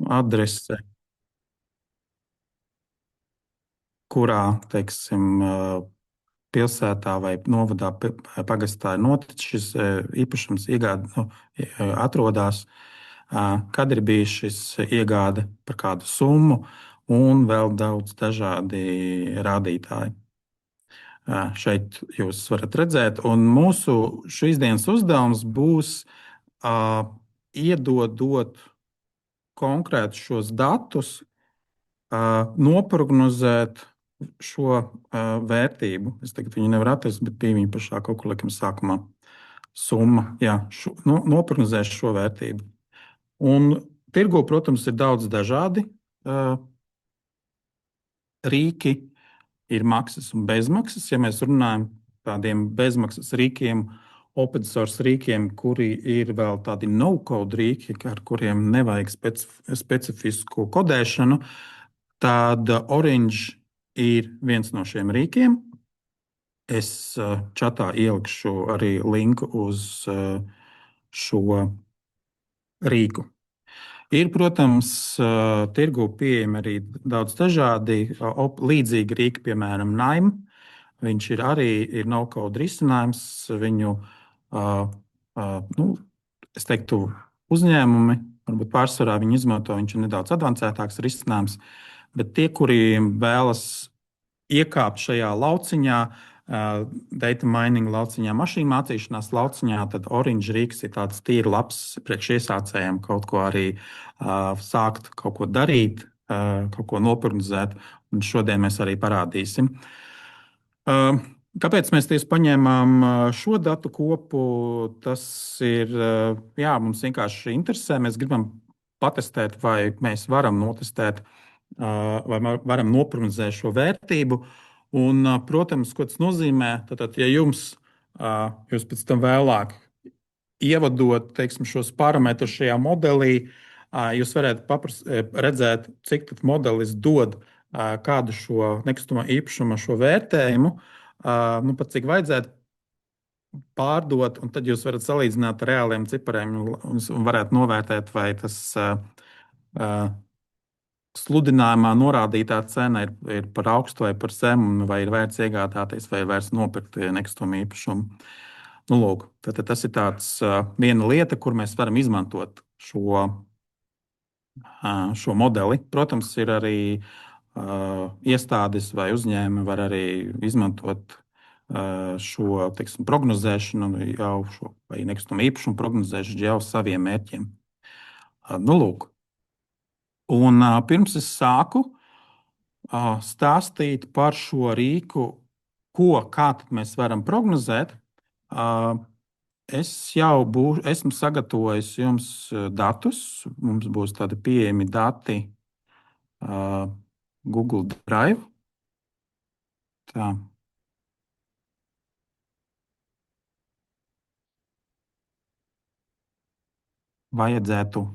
adrese, kurā, teiksim, pilsētā vai novadā, pagastā ir noticis šis īpašums, iegāde, atrodas, kad ir bijis šis iegāde, par kādu summu, un vēl daudz dažādi rādītāji. Šeit jūs varat redzēt, un mūsu šīs dienas uzdevums būs iedodot konkrētus šos datus, noprognozēt šo vērtību. Es tagad viņu nevaru atrast, bet bija viņa pašā kaut kur laikam sākumā. Summa, jā, noprognozēs šo vērtību. Un tirgu, protams, ir daudz dažādi rīki. Ir maksas un bezmaksas. Ja mēs runājam par tādiem bezmaksas rīkiem, open source rīkiem, kuri ir vēl tādi no-code rīki, ar kuriem nevajag specifisku kodēšanu, tad Orange ir viens no šiem rīkiem. Es čatā ielikšu arī linku uz šo rīku. Ir, protams, tirgu pieejami arī daudz dažādi līdzīgi rīki, piemēram, Naim. Viņš ir arī no-code risinājums. Viņu, es teiktu, uzņēmumi, varbūt pārsvarā viņi izmanto, viņš ir nedaudz avansētāks risinājums. Bet tie, kuri vēlas iekāpt šajā lauciņā, data mining lauciņā, mašīnu mācīšanās lauciņā, tad Orange rīks ir tāds tīri labs priekšiesācējiem kaut ko arī sākt, kaut ko darīt, kaut ko noprognozēt. Un šodien mēs arī parādīsim. Kāpēc mēs tieši paņēmām šo datu kopu? Tas ir, mums vienkārši interesē. Mēs gribam patestēt, vai mēs varam notestēt, vai varam noprognozēt šo vērtību. Un, protams, ko tas nozīmē, tad, ja jūs pēc tam vēlāk ievadot, teiksim, šos parametrus šajā modelī, jūs varētu redzēt, cik modelis dod kādu šo nekustamo īpašumu, šo vērtējumu, pat cik vajadzētu pārdot, un tad jūs varat salīdzināt ar reāliem cipariem un varētu novērtēt, vai tas sludinājumā norādītā cena ir par augstu vai par zemu, vai ir vērts iegādāties, vai ir vērts nopirkt nekustamo īpašumu. Lūk, tas ir viena lieta, kur mēs varam izmantot šo modeli. Protams, ir arī iestādes vai uzņēmumi var arī izmantot šo, teiksim, prognozēšanu vai nekustamo īpašumu prognozēšanu jau saviem mērķiem. Lūk. Un pirms es sāku stāstīt par šo rīku, kā mēs varam prognozēt, es jau esmu sagatavojis jums datus. Mums būs tādi pieejami dati Google Drive. Tā. Vajadzētu.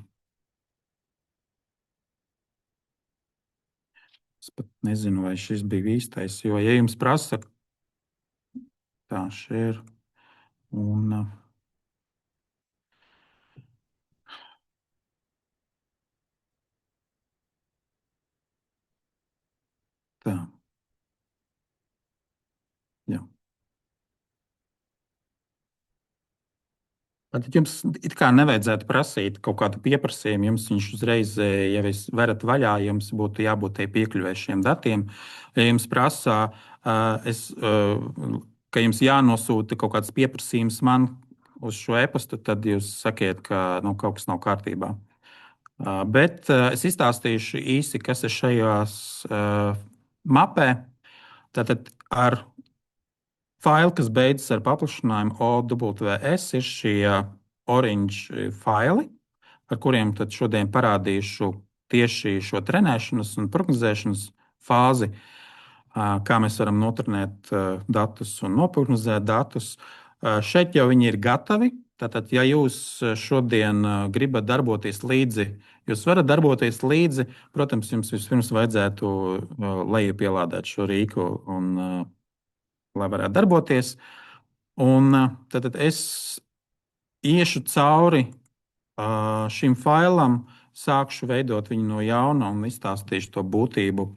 Es pat nezinu, vai šis bija īstais, jo, ja jums prasa, tā šeit ir. Un tā. Jā. Tad jums it kā nevajadzētu prasīt kaut kādu pieprasījumu. Jums viņš uzreiz, ja jūs varat vaļā, jums būtu jābūt piekļuvē šiem datiem. Ja jums prasa, ka jums jānosūta kaut kāds pieprasījums man uz šo e-pastu, tad jūs sakiet, ka kaut kas nav kārtībā. Bet es izstāstīšu īsi, kas ir šajās mapē. Tātad ar faili, kas beidzas ar paplašinājumu OWS, ir šie Orange faili, ar kuriem tad šodien parādīšu tieši šo trenēšanas un prognozēšanas fāzi, kā mēs varam notrenēt datus un noprognozēt datus. Šeit jau viņi ir gatavi. Tātad, ja jūs šodien gribat darboties līdzi, jūs varat darboties līdzi. Protams, jums vispirms vajadzētu lejupielādēt šo rīku, lai varētu darboties. Un tad es iešu cauri šim failam sākšu veidot viņu no jauna un izstāstīšu to būtību.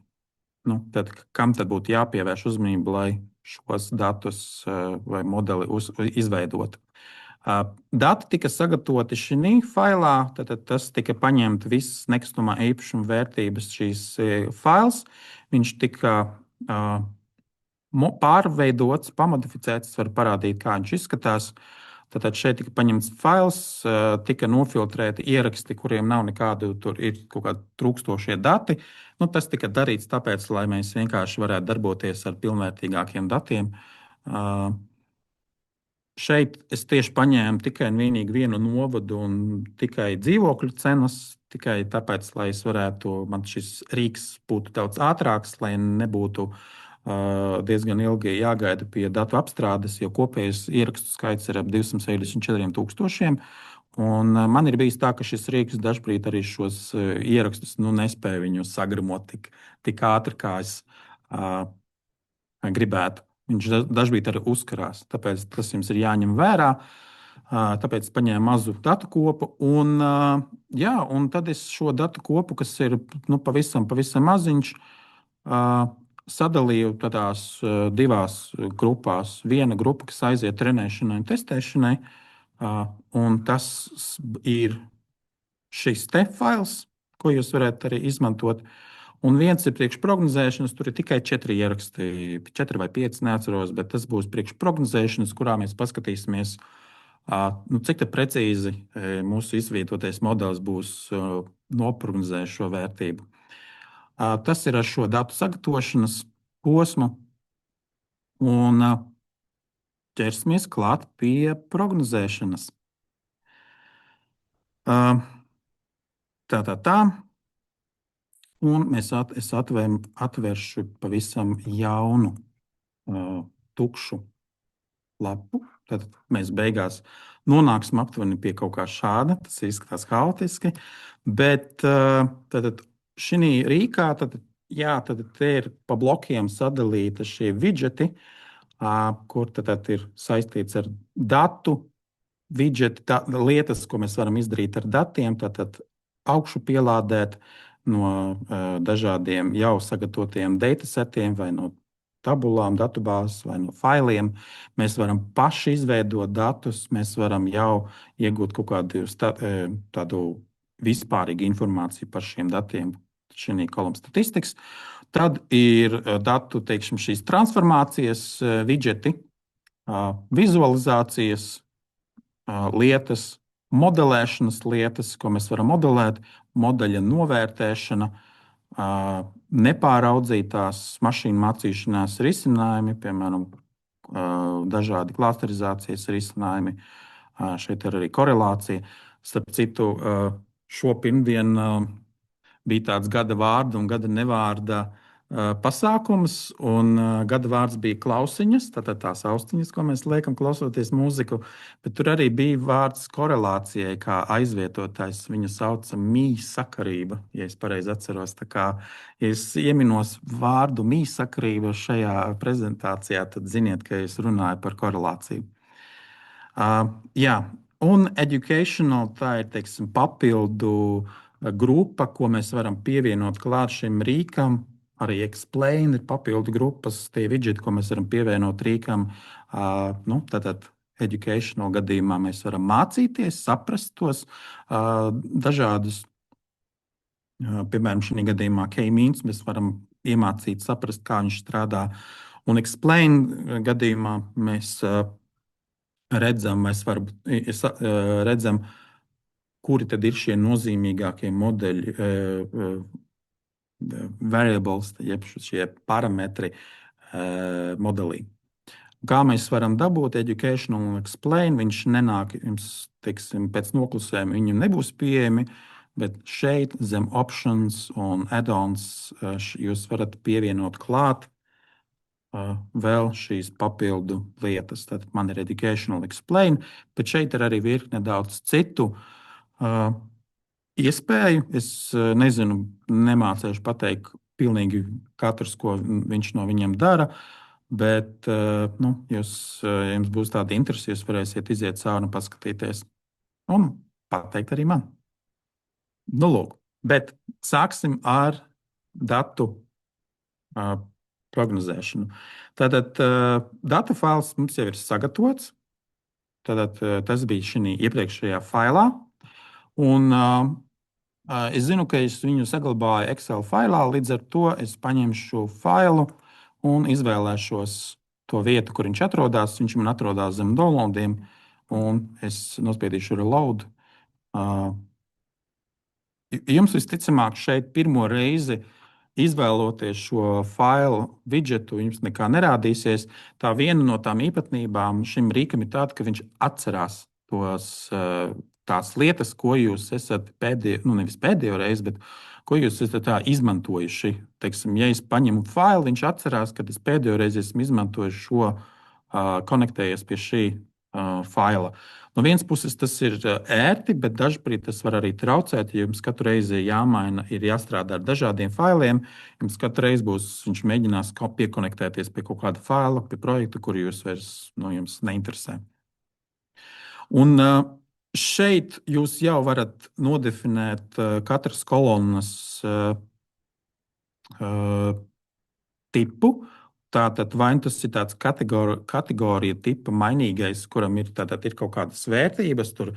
Tad, kam tad būtu jāpievērš uzmanība, lai šos datus vai modeli izveidotu? Dati tika sagatavoti šī failā, tad tas tika paņemts viss nekustamā īpašuma vērtības šīs fails. Viņš tika pārveidots, pamodificēts, var parādīt, kā viņš izskatās. Tad šeit tika paņemts fails, tika nofiltrēti ieraksti, kuriem nav nekādu, tur ir kaut kādi trūkstošie dati. Tas tika darīts tāpēc, lai mēs vienkārši varētu darboties ar pilnvērtīgākiem datiem. Šeit es tieši paņēmu tikai un vienīgi vienu novadu un tikai dzīvokļu cenas, tikai tāpēc, lai es varētu, man šis rīks būtu daudz ātrāks, lai nebūtu diezgan ilgi jāgaida pie datu apstrādes, jo kopējais ierakstu skaits ir ap 264,000. Un man ir bijis tā, ka šis rīks dažkārt arī šos ierakstus nespēja viņu sagramot tik ātri, kā es gribētu. Viņš dažkārt arī uzkarās, tāpēc tas jums ir jāņem vērā. Tāpēc es paņēmu mazu datu kopu, un tad es šo datu kopu, kas ir pavisam maziņš, sadalīju tādās divās grupās. Viena grupa, kas aiziet trenēšanai un testēšanai, un tas ir šis te fails, ko jūs varat arī izmantot. Un viens ir priekšprognozēšanas, tur ir tikai 4 ieraksti, 4 vai 5, neatceros, bet tas būs priekšprognozēšanas, kurā mēs paskatīsimies, cik precīzi mūsu izvietotais modelis būs noprognozējis šo vērtību. Tas ir ar šo datu sagatavošanas posmu, un ķersimies klāt pie prognozēšanas. Tā. Un es atvēršu pavisam jaunu, tukšu lapu. Tad mēs beigās nonāksim aptuveni pie kaut kā šāda. Tas izskatās haotiski, bet tad šī rīkā tad te ir pa blokiem sadalīti šie widgeti, kur tad ir saistīts ar datu widgeti, lietas, ko mēs varam izdarīt ar datiem. Tad augšu pielādēt no dažādiem jau sagatavotiem datasetiem vai no tabulām, datubāzes vai no failiem. Mēs varam paši izveidot datus, mēs varam jau iegūt kaut kādu tādu vispārīgu informāciju par šiem datiem, šī kolumna statistikas. Tad ir datu, teiksim, šīs transformācijas widgeti, vizualizācijas lietas, modelēšanas lietas, ko mēs varam modelēt, modeļa novērtēšana, nepāraudzītās mašīnu mācīšanās risinājumi, piemēram, dažādi klasterizācijas risinājumi. Šeit ir arī korelācija. Starp citu, šo pirmdienu bija tāds gada vārda un gada nevārda pasākums, un gada vārds bija klausiņas, tātad tās austiņas, ko mēs liekam klausoties mūziku, bet tur arī bija vārds korelācijai, kā aizvietotājs. Viņu sauca mīsakarība, ja es pareizi atceros. Tā kā, ja es ieminos vārdu mīsakarība šajā prezentācijā, tad ziniet, ka es runāju par korelāciju. Un educational, tā ir, teiksim, papildu grupa, ko mēs varam pievienot klāt šim rīkam. Arī explain ir papildu grupas, tie widgeti, ko mēs varam pievienot rīkam. Tātad educational gadījumā mēs varam mācīties, saprast tos dažādus. Piemēram, šī gadījumā K-means mēs varam iemācīt, saprast, kā viņš strādā. Un explain gadījumā mēs redzam, kuri tad ir šie nozīmīgākie modeļi, variables, jeb šie parametri modelī. Kā mēs varam dabūt educational un explain? Viņš nenāk jums, teiksim, pēc noklusējuma, viņam nebūs pieejami, bet šeit zem options un add-ons jūs varat pievienot klāt vēl šīs papildu lietas. Tad man ir educational explain, bet šeit ir arī virkne daudz citu iespēju. Es nezinu, nemācēšu pateikt pilnīgi katrs, ko viņš no viņiem dara, bet jums būs tāda interese, jūs varēsiet iziet cauri un paskatīties un pateikt arī man. Nu, lūk, bet sāksim ar datu uh, prognozēšanu. Tātad datu fails mums jau ir sagatavots. Tātad, tas bija šī iepriekšējā failā. Un, es zinu, ka es viņu saglabāju Excel failā, līdz ar to es paņemšu šo failu un izvēlēšos to vietu, kur viņš atrodas. Viņš man atrodas zem downloadiem, un es nospiedīšu reload. Jums visticamāk šeit pirmo reizi izvēloties šo failu widgetu, jums nekā nerādīsies. Tā viena no tām īpatnībām šim rīkam ir tāda, ka viņš atcerās tās lietas, ko jūs esat pēdējo, nu nevis pēdējo reizi, bet ko jūs esat izmantojuši. Teiksim, ja es paņemu failu, viņš atcerās, ka es pēdējo reizi esmu izmantojis šo, konektējies pie šī faila. No vienas puses tas ir ērti, bet dažkārt tas var arī traucēt. Ja jums katru reizi jāmaina, ir jāstrādā ar dažādiem failiem. Jums katru reizi viņš mēģinās piekonektēties pie kaut kāda faila, pie projekta, kuru jūs vairs jums neinteresē. Un šeit jūs jau varat nodefinēt katras kolonnas tipu. Tātad, vai tas ir tāds kategorija tipa mainīgais, kuram ir kaut kādas vērtības, tur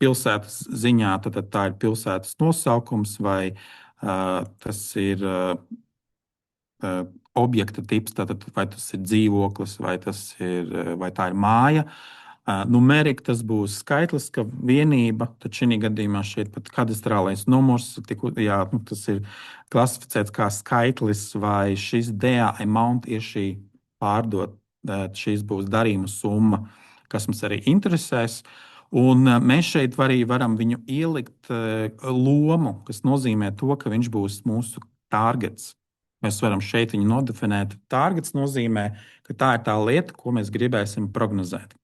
pilsētas ziņā, tad tā ir pilsētas nosaukums, vai tas ir objekta tips, tātad, vai tas ir dzīvoklis, vai tā ir māja. Numerika tas būs skaitliska vienība, tad šī gadījumā šeit pat kadastrālais numurs tas ir klasificēts kā skaitlis, vai šis DA amount ir šī pārdot, šīs būs darījuma summa, kas mums arī interesēs. Un mēs šeit arī varam viņu ielikt lomu, kas nozīmē to, ka viņš būs mūsu targets. Mēs varam šeit viņu nodefinēt. Targets nozīmē, ka tā ir tā lieta, ko mēs gribēsim prognozēt.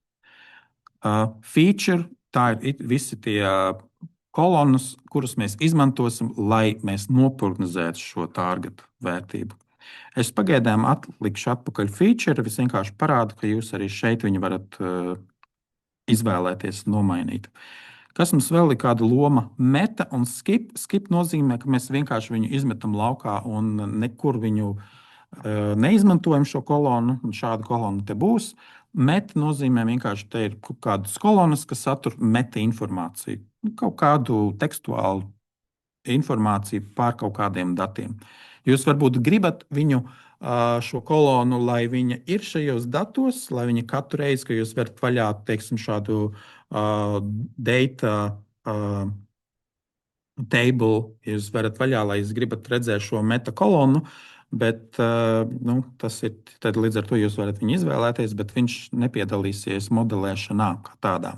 Feature, tā ir visi tie kolonas, kurus mēs izmantosim, lai mēs noprognozētu šo targetu vērtību. Es pagaidām atlikšu atpakaļ feature, es vienkārši parādu, ka jūs arī šeit viņu varat izvēlēties un nomainīt. Kas mums vēl ir kāda loma? Meta un skip. Skip nozīmē, ka mēs vienkārši viņu izmetam laukā un nekur viņu neizmantojam šo kolonu, un šāda kolona te būs. Meta nozīmē vienkārši, ka te ir kaut kādas kolonas, kas satur meta informāciju, kaut kādu tekstuālu informāciju par kaut kādiem datiem. Jūs varbūt gribat viņu šo kolonu, lai viņa ir šajos datos, lai viņa katru reizi, kad jūs varat vaļā, teiksim, šādu data table, jūs varat vaļā, lai jūs gribat redzēt šo meta kolonu. Bet tas ir līdz ar to jūs varat viņu izvēlēties, bet viņš nepiedalīsies modelēšanā kā tādā.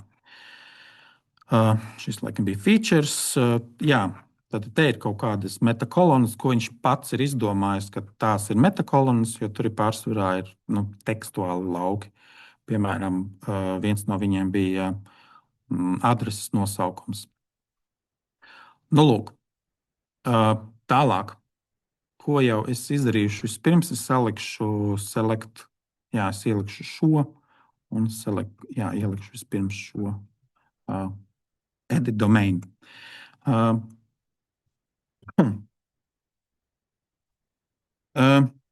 Šis laikam bija features. Tad te ir kaut kādas metakolonas, ko viņš pats ir izdomājis, ka tās ir metakolonas, jo tur ir pārsvarā tekstuāli lauki. Piemēram, viens no viņiem bija adreses nosaukums. Lūk, tālāk. Ko jau es izdarīšu? Vispirms es salikšu select, es ielikšu šo un select, ielikšu vispirms šo edit domain.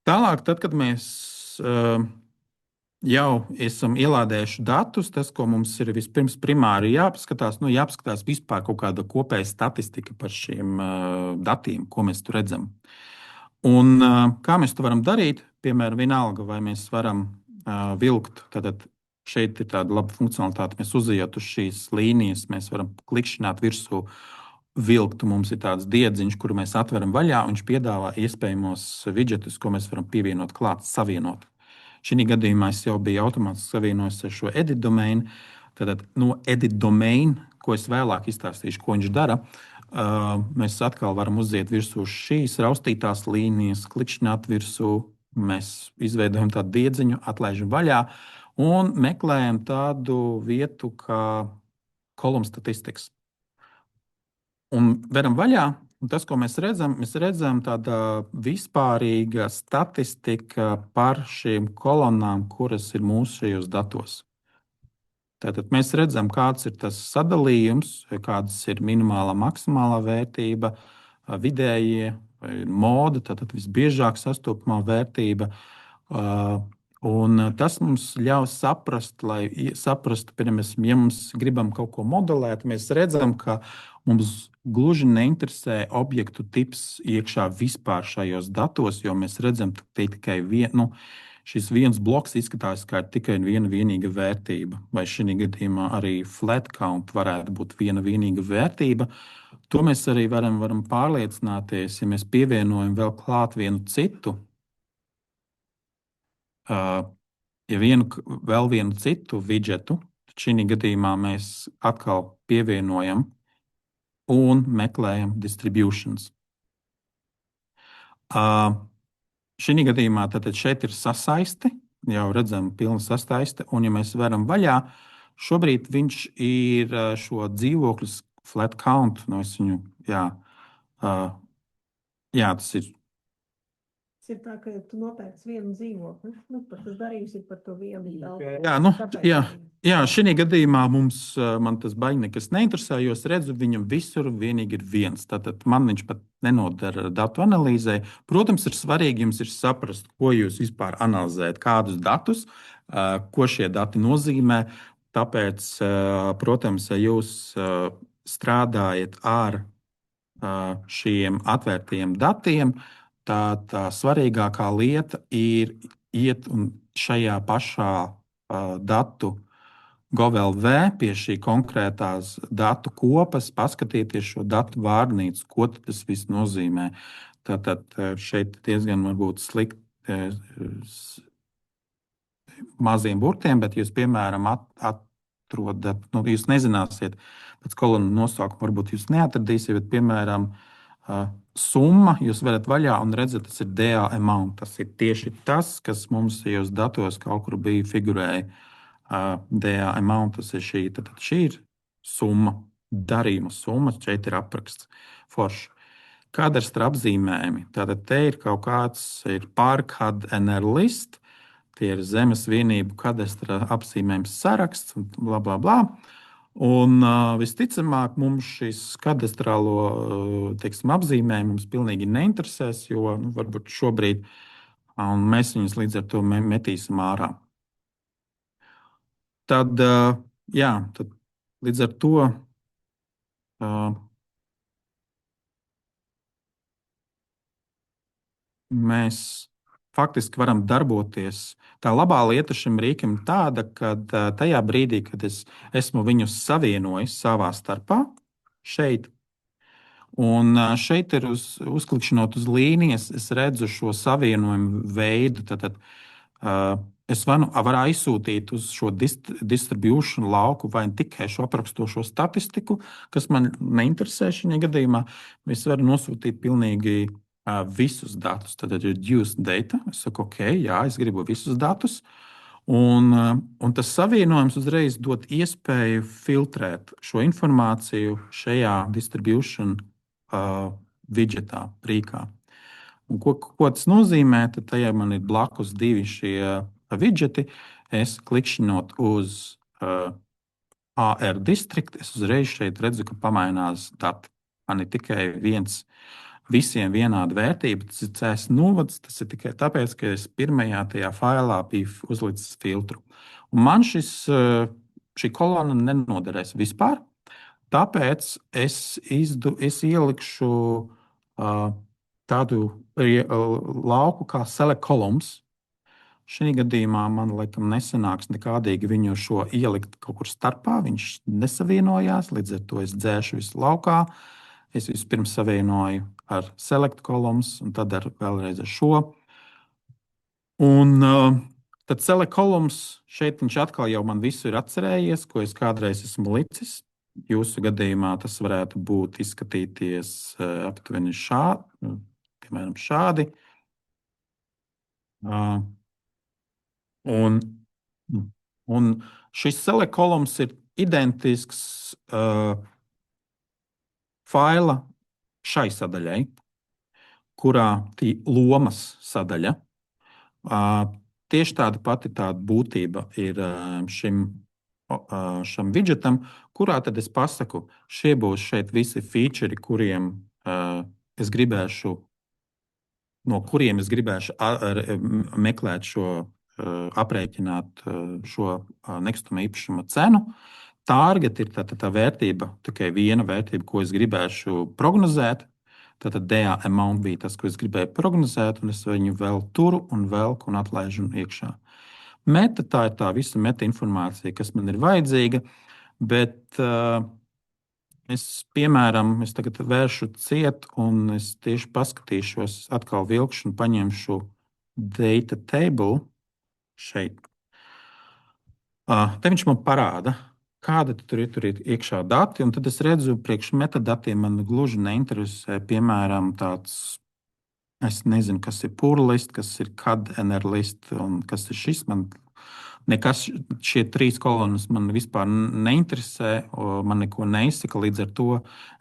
Tālāk, tad, kad mēs jau esam ielādējuši datus, tas, ko mums ir vispirms primāri jāpaskatās, jāpaskatās vispār kaut kāda kopēja statistika par šiem datiem, ko mēs tur redzam. Un, kā mēs to varam darīt? Piemēram, vienalga, vai mēs varam vilkt. Tad šeit ir tāda laba funkcionalitāte. Mēs uzejot uz šīs līnijas, mēs varam klikšķināt virsū, vilkt. Mums ir tāds diedziņš, kuru mēs atveram vaļā. Viņš piedāvā iespējamos widgetus, ko mēs varam pievienot klāt, savienot. Šī gadījumā es jau biju automātiski savienojis ar šo edit domain. Tad no edit domain, ko es vēlāk izstāstīšu, ko viņš dara. Mēs atkal varam uziet virsū šīs raustītās līnijas, klikšķināt virsū. Mēs izveidojam tādu diedziņu, atlaižam vaļā un meklējam tādu vietu kā column statistics. Un veram vaļā, un tas, ko mēs redzam tāda vispārīga statistika par šīm kolonnām, kuras ir mūsu šajos datos. Tātad mēs redzam, kāds ir tas sadalījums, kādas ir minimālā, maksimālā vērtība, vidējie moda, tātad visbiežāk sastopamā vērtība. Un tas mums ļauj saprast, lai saprastu, piemēram, ja mums gribam kaut ko modelēt, mēs redzam, ka mums gluži neinteresē objektu tips iekšā vispār šajos datos, jo mēs redzam, ka tie tikai viena. Šis viens bloks izskatās kā tikai viena vienīga vērtība, vai šī gadījumā arī flat count varētu būt viena vienīga vērtība. To mēs arī varam pārliecināties, ja mēs pievienojam vēl klāt vienu citu, vēl vienu citu widgetu. Šī gadījumā mēs atkal pievienojam un meklējam distributions. Šī gadījumā tātad šeit ir sasaiste, jau redzam, pilna sasaiste. Un, ja mēs varam vaļā, šobrīd viņš ir šo dzīvokļu flat count. No es viņu, tas ir. Tas ir tā, ka tu nopērci vienu dzīvokli. Tas darījums ir par to vienu telpu. Šī gadījumā man tas baigi nekas neinteresē, jo es redzu, viņam visur vienīgi ir viens. Tātad man viņš pat nenodara datu analīzē. Protams, ir svarīgi jums ir saprast, ko jūs vispār analizējat, kādus datus, ko šie dati nozīmē. Tāpēc, protams, ja jūs strādājat ar šiem atvērtiem datiem, tā svarīgākā lieta ir iet šajā pašā datu GovLV pie šī konkrētās datu kopas, paskatieties šo datu vārnīcu, ko tas viss nozīmē. Tātad šeit diezgan varbūt slikti maziem burtiem, bet jūs, piemēram, atrodat, jūs nezināsiet pēc kolonnu nosaukuma, varbūt jūs neatradīsiet, bet, piemēram, summa, jūs varat vaļā un redzat, tas ir DA amount. Tas ir tieši tas, kas mums šajos datos kaut kur bija figurēja. DA amount, tas ir šī. Tad šī ir summa, darījuma summa, šeit ir apraksts forši. Kadastra apzīmējumi. Tātad te ir kaut kāds pārkad NR list, tie ir zemes vienību kadastra apzīmējums saraksts un bla, bla, bla. Un visticamāk, mums šis kadastrālo apzīmējums pilnīgi neinteresēs, jo varbūt šobrīd mēs viņus līdz ar to metīsim ārā. Tad līdz ar to mēs faktiski varam darboties. Tā labā lieta šim rīkam ir tāda, ka tajā brīdī, kad es esmu viņus savienojis savā starpā, šeit ir uzklikšķinot uz līnijas, es redzu šo savienojumu veidu. Tad es varu aizsūtīt uz šo distribution lauku vai tikai šo aprakstošo statistiku, kas man neinteresē šajā gadījumā. Es varu nosūtīt pilnīgi visus datus. Tad ir reduced data. Es saku, ok, jā, es gribu visus datus. Un tas savienojums uzreiz dod iespēju filtrēt šo informāciju šajā distribution widgetā, rīkā. Un ko tas nozīmē? Tad tajā man ir blakus divi šie widgeti. Es klikšķinot uz AR district, es uzreiz šeit redzu, ka pamainās dati. Man ir tikai viens. Visiem vienāda vērtība, tas ir CS novads. Tas ir tikai tāpēc, ka es pirmajā tajā failā biju uzlicis filtru. Un man šī kolona nenoderēs vispār. Tāpēc es ielikšu tādu lauku kā select columns. Šī gadījumā man laikam nesanāks nekādīgi viņu šo ielikt kaut kur starpā. Viņš nesavienojās, līdz ar to es dzēšu visu laukā. Es vispirms savienoju ar select columns, un tad vēlreiz ar šo. Un tad select columns šeit viņš atkal jau man visu ir atcerējies, ko es kādreiz esmu licis. Jūsu gadījumā tas varētu būt izskatīties aptuveni šādi, piemēram, šādi. Un šis select columns ir identisks faila šai sadaļai, kurā ir lomas sadaļa. Tieši tāda pati būtība ir šim šam widgetam, kurā tad es pasaku, šie būs šeit visi featuri, kuriem es gribēšu, no kuriem es gribēšu meklēt šo, aprēķināt šo nekustamo īpašumu cenu. Target ir tā vērtība, tikai viena vērtība, ko es gribēšu prognozēt. Tātad DA amount bija tas, ko es gribēju prognozēt, un es viņu vēl turu un velku un atlaižu iekšā. Meta, tā ir tā visa meta informācija, kas man ir vajadzīga, bet es, piemēram, es tagad vēršu ciet, un es tieši paskatīšos, atkal vilkšu un paņemšu data table šeit. Te viņš man parāda, kāda tur ir iekšā dati, un tad es redzu, priekš metadatiem man gluži neinteresē, piemēram, tāds, es nezinu, kas ir purlist, kas ir CAD-NR list, un kas ir šis. Man nekas, šie 3 kolonas man vispār neinteresē, man neko neizsaka, līdz ar to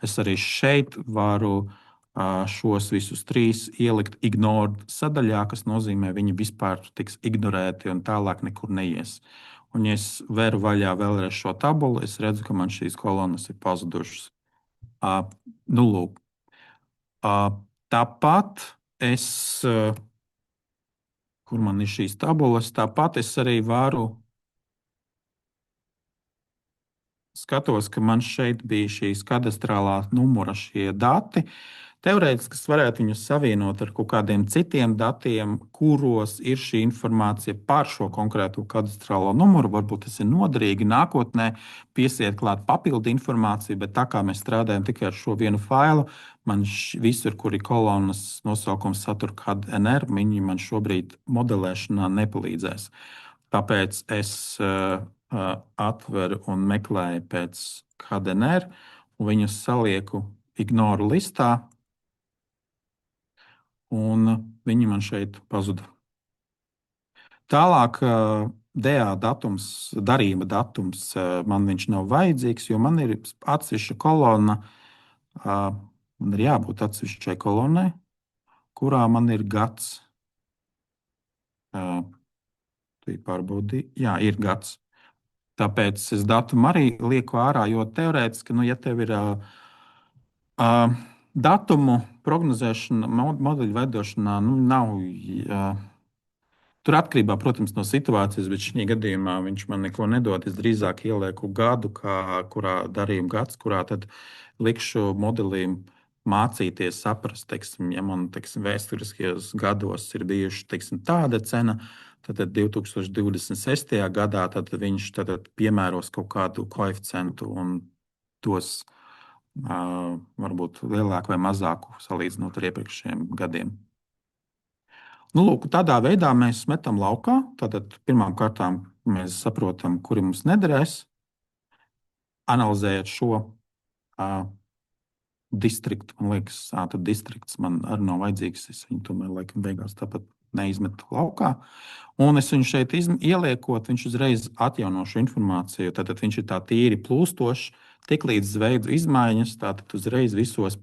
es arī šeit varu šos visus 3 ielikt ignored sadaļā, kas nozīmē, viņi vispār tiks ignorēti un tālāk nekur neies. Un, ja es veru vaļā vēlreiz šo tabulu, es redzu, ka man šīs kolonas ir pazudušas. Nu, lūk. Tāpat es, kur man ir šīs tabulas, tāpat es arī varu skatos, ka man šeit bija šīs kadastrālā numura šie dati. Teorētiski es varētu viņus savienot ar kaut kādiem citiem datiem, kuros ir šī informācija par šo konkrēto kadastrālo numuru. Varbūt tas ir noderīgi nākotnē piesiet klāt papildu informāciju, bet tā kā mēs strādājam tikai ar šo vienu failu, man visur, kur ir kolonas nosaukums satur CAD-NR, viņi man šobrīd modelēšanā nepalīdzēs. Tāpēc es atveru un meklēju pēc CAD-NR, un viņus salieku ignoru listā, un viņi man šeit pazuda. Tālāk DA datums, darījuma datums, man viņš nav vajadzīgs, jo man ir atsevišķa kolona, man ir jābūt atsevišķai kolonai, kurā man ir gads. Pārbaudīju, jā, ir gads. Tāpēc es datumu arī lieku ārā, jo teorētiski, ja tev ir datumu prognozēšana, modeļu veidošanā, nav. Tur atkarībā, protams, no situācijas, bet šajā gadījumā viņš man neko nedod. Es drīzāk ielieku gadu, kurā darījuma gads, kurā tad likšu modelim mācīties, saprast, teiksim, ja man vēsturiskajos gados ir bijuši tāda cena, tad 2026. gadā tad viņš piemēros kaut kādu koeficientu un dos varbūt lielāku vai mazāku salīdzinot ar iepriekšējiem gadiem. Nu, lūk, tādā veidā mēs metam laukā. Tātad pirmām kārtām mēs saprotam, kuri mums nederēs. Analizējot šo distriktu, man liekas, tad distrikts man arī nav vajadzīgs. Es viņu tomēr laikam beigās tāpat neizmetu laukā. Un es viņu šeit ieliekot, viņš uzreiz atjauno šo informāciju. Tātad viņš ir tā tīri plūstošs. Tiklīdz veidu izmaiņas, tātad uzreiz visos,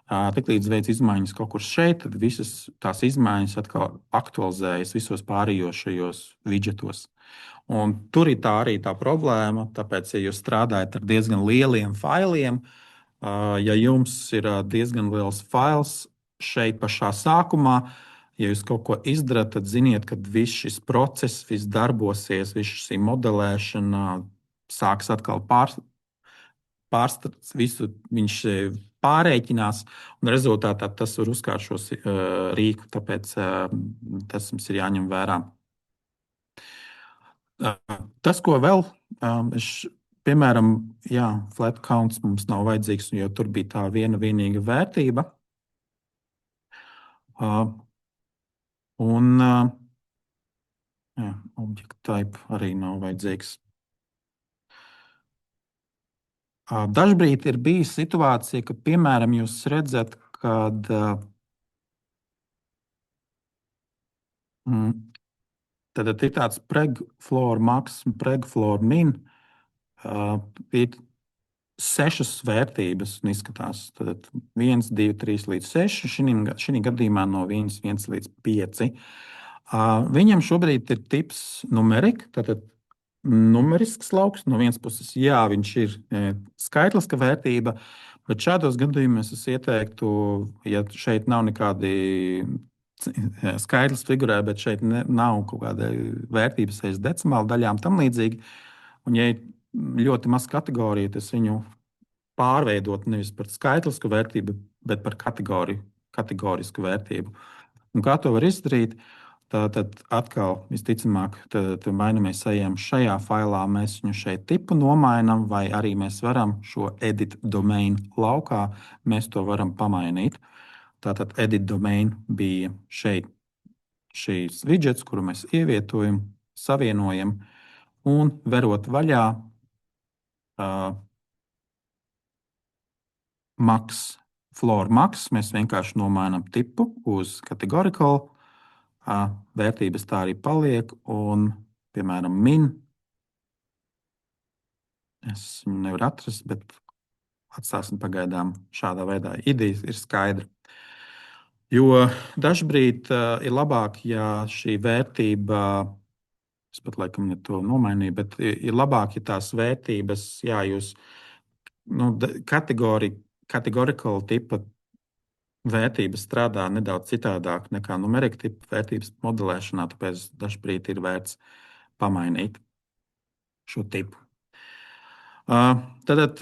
tiklīdz veids izmaiņas kaut kur šeit, tad visas tās izmaiņas atkal aktualizējas visos pārējošajos widgetos. Un tur ir arī tā problēma, tāpēc, ja jūs strādājat ar diezgan lieliem failiem, ja jums ir diezgan liels fails šeit pašā sākumā, ja jūs kaut ko izdarat, tad ziniet, ka viss šis process, viss darbosies, viss šī modelēšana sāks atkal pārstāvs, visu viņš pārreikinās, un rezultātā tas var uzkārt šo rīku, tāpēc tas mums ir jāņem vērā. Tas, ko vēl, piemēram, flat counts mums nav vajadzīgs, jo tur bija tā vienīga vērtība. Un object type arī nav vajadzīgs. Dažbrīd ir bijusi situācija, ka, piemēram, jūs redzat, kad tad ir tāds preg-floor max un preg-floor min. Ir 6 vērtības un izskatās. Tad 1, 2, 3 līdz 6. Šī gadījumā no 1 līdz 5. Viņam šobrīd ir tips numerika. Tātad numerisks lauks. No vienas puses, jā, viņš ir skaitliska vērtība, bet šādos gadījumos es ieteiktu, ja šeit nav nekādi skaitlis figurē, bet šeit nav kaut kāda vērtības aiz decimāla daļām, tam līdzīgi. Un, ja ir ļoti maz kategoriju, tad viņu pārveidot nevis par skaitlisku vērtību, bet par kategorisku vērtību. Un kā to var izdarīt? Tad atkal, visticamāk, vai nu mēs ejam šajā failā, mēs viņu šeit tipu nomainām, vai arī mēs varam šo edit domain laukā, mēs to varam pamainīt. Tātad edit domain bija šeit šīs widgets, kuru mēs ievietojam, savienojam, un verot vaļā max, floor max, mēs vienkārši nomainām tipu uz categorical. Vērtības tā arī paliek, un, piemēram, min. Es viņu nevaru atrast, bet atstāsim pagaidām šādā veidā. Ideja ir skaidra. Jo dažbrīd ir labāk, ja šī vērtība, es pat laikam ne to nomainīju, bet ir labāk, ja tās vērtības, jā, jūs categorical tipa vērtības strādā nedaudz citādāk nekā numerika tipa vērtības modelēšanā, tāpēc dažbrīd ir vērts pamainīt šo tipu. Tad,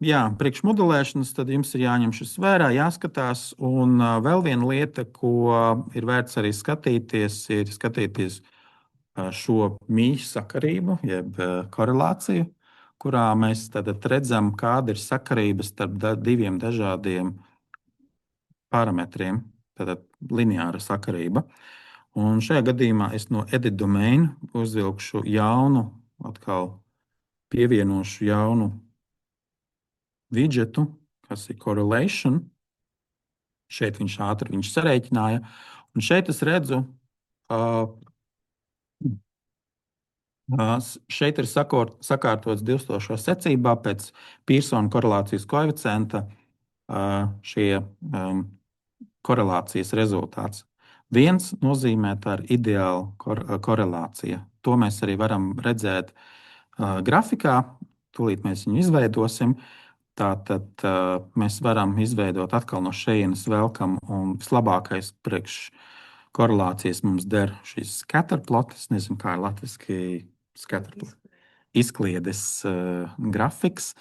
jā, priekšmodelēšanas, tad jums ir jāņem šis vērā, jāskatās. Un vēl viena lieta, ko ir vērts arī skatīties, ir skatīties šo mīļu sakarību, jeb korelāciju, kurā mēs tad redzam, kāda ir sakarība starp diviem dažādiem parametriem, tātad lineāra sakarība. Un šajā gadījumā es no edit domain uzvilkšu jaunu, atkal pievienošu jaunu widgetu, kas ir correlation. Šeit viņš ātri sarēķināja. Un šeit es redzu, šeit ir sakārtots dilstošā secībā pēc Pearsona korelācijas koeficienta šie korelācijas rezultāts. Viens nozīmē, tā ir ideāla korelācija. To mēs arī varam redzēt grafikā. Tūlīt mēs viņu izveidosim. Tātad mēs varam izveidot atkal no šejienes velkam, un vislabākais priekš korelācijas mums der šis scatterplot. Es nezinu, kā ir latviski scatterplot. Izkliedes grafiks,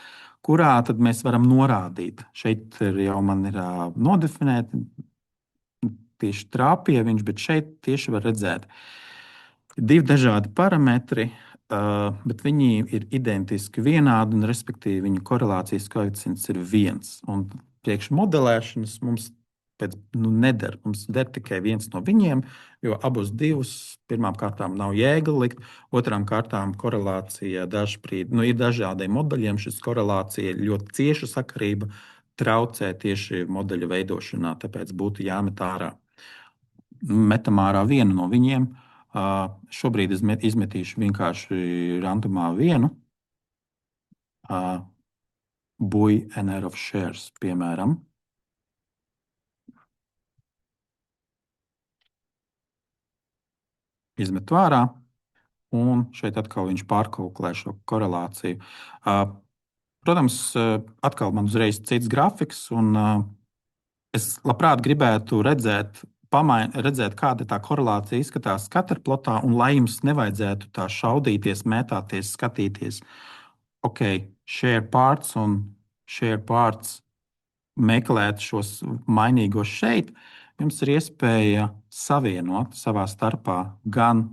kurā tad mēs varam norādīt. Šeit jau man ir nodefinēti tieši trāpieviņš, bet šeit tieši var redzēt divi dažādi parametri, bet viņi ir identiski vienādi, un respektīvi viņu korelācijas koeficients ir 1. Un priekš modelēšanas mums neder. Mums der tikai viens no viņiem, jo abus divus pirmām kārtām nav jēga likt, otrām kārtām korelācija dažbrīd, ir dažādiem modeļiem. Šis korelācija ir ļoti cieša sakarība, traucē tieši modeļa veidošanā, tāpēc būtu jāmet ārā. Metam ārā vienu no viņiem. Šobrīd es izmetīšu vienkārši randomā vienu. Buy NR of shares, piemēram. Izmetu ārā, un šeit atkal viņš pārkalkulē šo korelāciju. Protams, atkal man uzreiz cits grafiks, un es labprāt gribētu redzēt, kāda tā korelācija izskatās scatterplotā, un lai jums nevajadzētu tā šaudīties, mētāties, skatīties, share parts un share parts, meklēt šos mainīgos šeit, jums ir iespēja savienot savā starpā gan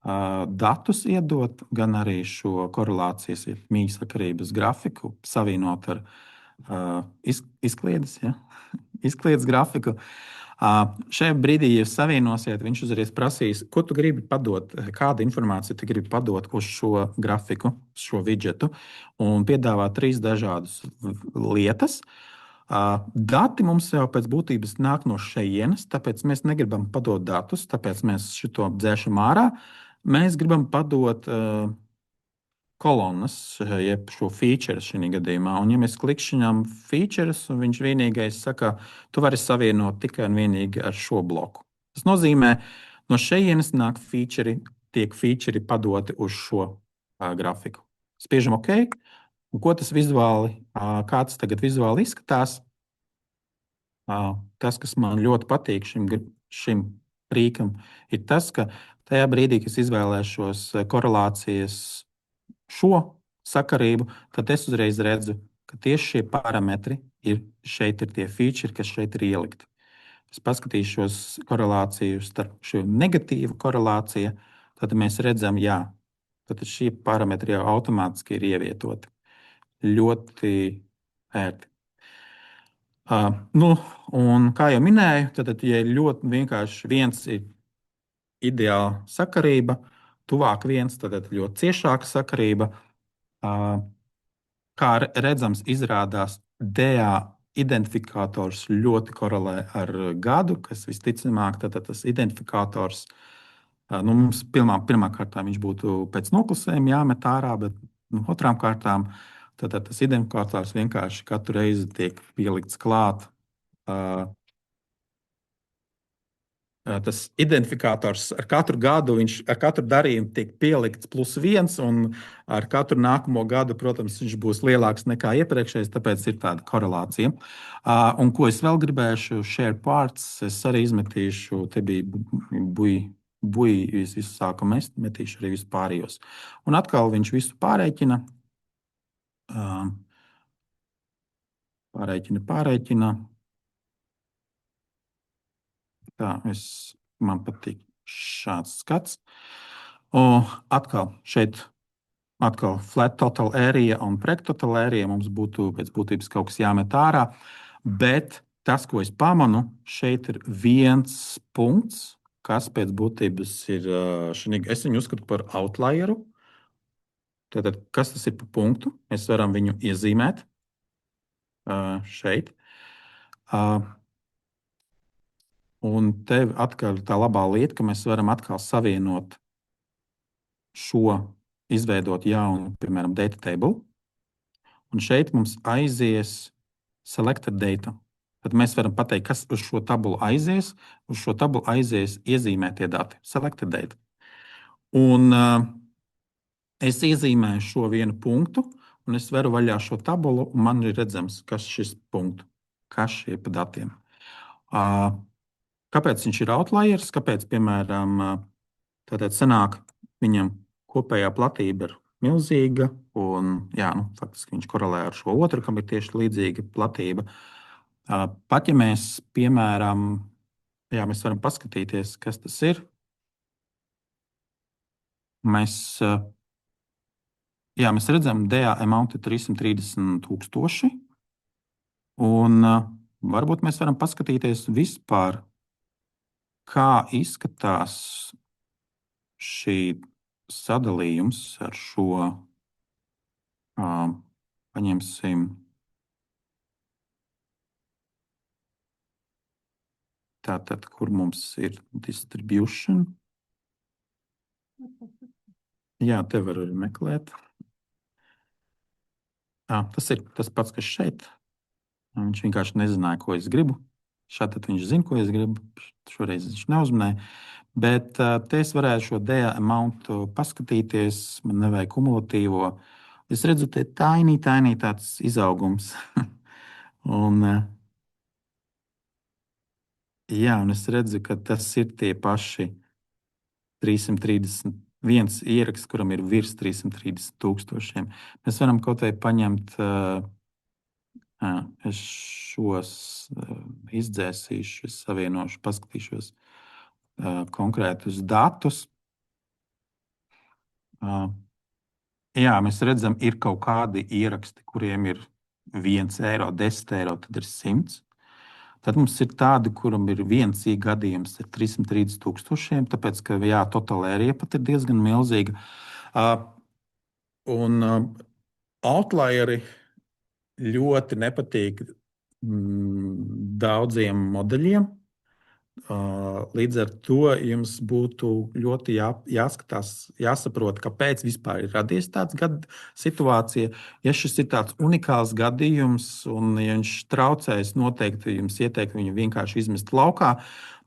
datus iedot, gan arī šo korelācijas mīksakarības grafiku savienot ar izkliedes grafiku. Šajā brīdī, ja savienosiet, viņš uzreiz prasīs, ko tu gribi padot, kādu informāciju tu gribi padot uz šo grafiku, šo widgetu, un piedāvā 3 dažādas lietas. Dati mums jau pēc būtības nāk no šejienes, tāpēc mēs negribam padot datus, tāpēc mēs šito dzēšam ārā. Mēs gribam padot kolonnas, jeb šo feature šajā gadījumā. Un, ja mēs klikšķinām features, un viņš vienīgais saka, tu vari savienot tikai un vienīgi ar šo bloku. Tas nozīmē, no šejienes nāk feature, tiek feature padoti uz šo grafiku. Spiežam OK. Un ko tas vizuāli, kā tas tagad vizuāli izskatās? Tas, kas man ļoti patīk šim rīkam, ir tas, ka tajā brīdī, kad es izvēlēšos korelācijas šo sakarību, tad es uzreiz redzu, ka tieši šie parametri šeit ir tie feature, kas šeit ir ielikti. Es paskatīšos korelāciju starp šo negatīvu korelāciju, tad mēs redzam, jā, tad šie parametri jau automātiski ir ievietoti. Ļoti ērti. Un kā jau minēju, tad, ja ir ļoti vienkārši viens ir ideāla sakarība, tuvāk viens, tad ļoti ciešāka sakarība. Kā redzams, izrādās DA identifikators ļoti korelē ar gadu, kas visticamāk tas identifikators. Mums pirmā kārtā viņš būtu pēc noklusējuma jāmet ārā, bet otrām kārtām tas identifikators vienkārši katru reizi tiek pielikts klāt. Tas identifikators ar katru gadu, ar katru darījumu tiek pielikts +1, un ar katru nākamo gadu, protams, viņš būs lielāks nekā iepriekšējais, tāpēc ir tāda korelācija. Un ko es vēl gribēšu, share parts, es arī izmetīšu, te bija buļbuļs, es visu sāku mest, metīšu arī visu pārējos. Un atkal viņš visu pārēķina. Pārēķina. Tā, man patīk šāds skats. Atkal šeit flat total area un prek total area mums būtu pēc būtības kaut kas jāmet ārā. Bet tas, ko es pamanu, šeit ir viens punkts, kas pēc būtības ir, es viņu uzskatu par outlieru. Tātad, kas tas ir par punktu? Mēs varam viņu iezīmēt šeit. Un te atkal ir tā labā lieta, ka mēs varam atkal savienot šo, izveidot jaunu, piemēram, data table. Un šeit mums aizies selected data. Tad mēs varam pateikt, kas uz šo tabulu aizies. Uz šo tabulu aizies iezīmētie dati, selected data. Un es iezīmēju šo vienu punktu, un es veru vaļā šo tabulu, un man ir redzams, kas šis punkts, kas šie pa datiem. Kāpēc viņš ir outliers? Kāpēc, piemēram, tātad sanāk, viņam kopējā platība ir milzīga, un faktiski viņš korelē ar šo otru, kam ir tieši līdzīga platība. Pat ja mēs, piemēram, mēs varam paskatīties, kas tas ir. Mēs redzam, DA amount ir 330,000, un varbūt mēs varam paskatīties vispār, kā izskatās šī sadalījums ar šo, paņemsim, tātad, kur mums ir distribution. Jā, te var arī meklēt. Tas ir tas pats, kas šeit. Viņš vienkārši nezināja, ko es gribu. Šādi viņš zina, ko es gribu. Šoreiz viņš neuzmanīja. Bet te es varētu šo DA amount paskatīties. Man nevajag kumulatīvo. Es redzu, te tiny tāds izaugums. un es redzu, ka tas ir tie paši 331 ieraksts, kuram ir virs 330,000. Mēs varam kaut vai paņemt, es šos izdzēsīšu, es savienošu, paskatīšos konkrētus datus. Mēs redzam, ir kaut kādi ieraksti, kuriem ir 1 eiro, 10 eiro, tad ir 100. Tad mums ir tādi, kuram ir viens gadījums ar 330,000, tāpēc, ka totālērija pat ir diezgan milzīga. Un outlieri ļoti nepatīk daudziem modeļiem. Līdz ar to jums būtu ļoti jāskatās, jāsaprot, kāpēc vispār ir radies tāds situācija. Ja šis ir tāds unikāls gadījums un ja viņš traucēs, noteikti jums ieteiktu viņu vienkārši izmest laukā.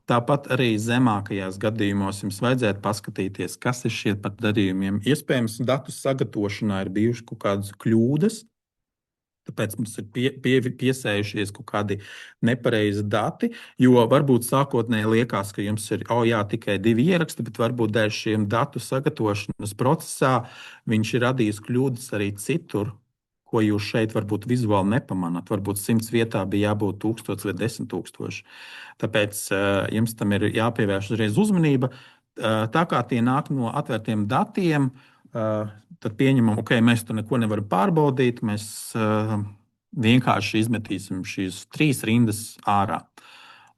Tāpat arī zemākajās gadījumos jums vajadzētu paskatīties, kas ir šie pat darījumiem. Iespējams, datu sagatavošanā ir bijušas kaut kādas kļūdas, tāpēc mums ir piesējušies kaut kādi nepareizi dati. Jo varbūt sākotnēji liekas, ka jums ir tikai 2 ieraksti, bet varbūt dēļ šiem datu sagatavošanas procesā viņš ir radījis kļūdas arī citur, ko jūs šeit varbūt vizuāli nepamanāt. Varbūt 100 vietā bija jābūt 1000 vai 10 000. Tāpēc jums tam ir jāpievērš uzreiz uzmanība. Tā kā tie nāk no atvērtiem datiem, tad pieņemam, ka mēs to neko nevaram pārbaudīt. Mēs vienkārši izmetīsim šīs 3 rindas ārā.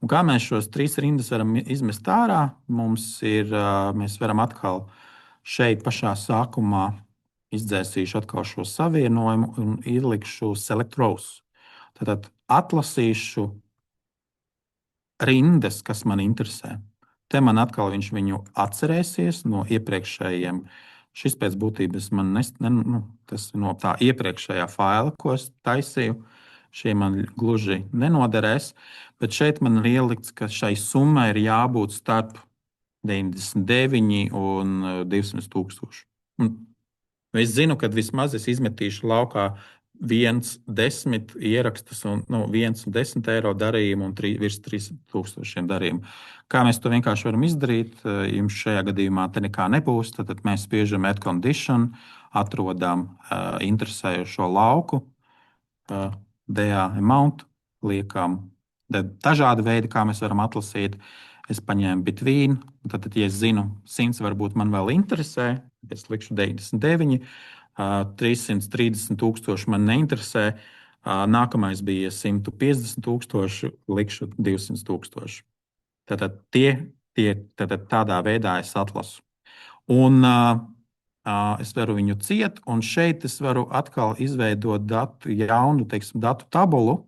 Un kā mēs šos 3 rindas varam izmest ārā? Mēs varam atkal šeit pašā sākumā izdzēsīšu atkal šo savienojumu un ielikšu select rows. Tad atlasīšu rindas, kas man interesē. Te man atkal viņš viņu atcerēsies no iepriekšējiem. Šis pēc būtības tas ir no tā iepriekšējā faila, ko es taisīju. Šie man gluži nenoderēs, bet šeit man ir ielikts, ka šai summai ir jābūt starp 99 un 200 000. Es zinu, ka vismaz es izmetīšu laukā 10 ierakstus un 10 eiro darījumu un virs 3000 darījumu. Kā mēs to vienkārši varam izdarīt? Jums šajā gadījumā te nekā nebūs. Tad mēs spiežam add condition, atrodam interesējošo lauku, DA amount, liekam dažādi veidi, kā mēs varam atlasīt. Es paņēmu between, tad, ja es zinu, 100 varbūt man vēl interesē, es likšu 99, 330 000 man neinteresē, nākamais bija 150 000, likšu 200 000. Tātad tādā veidā es atlasu. Un es varu viņu ciet, un šeit es varu atkal izveidot jaunu, datu tabulu,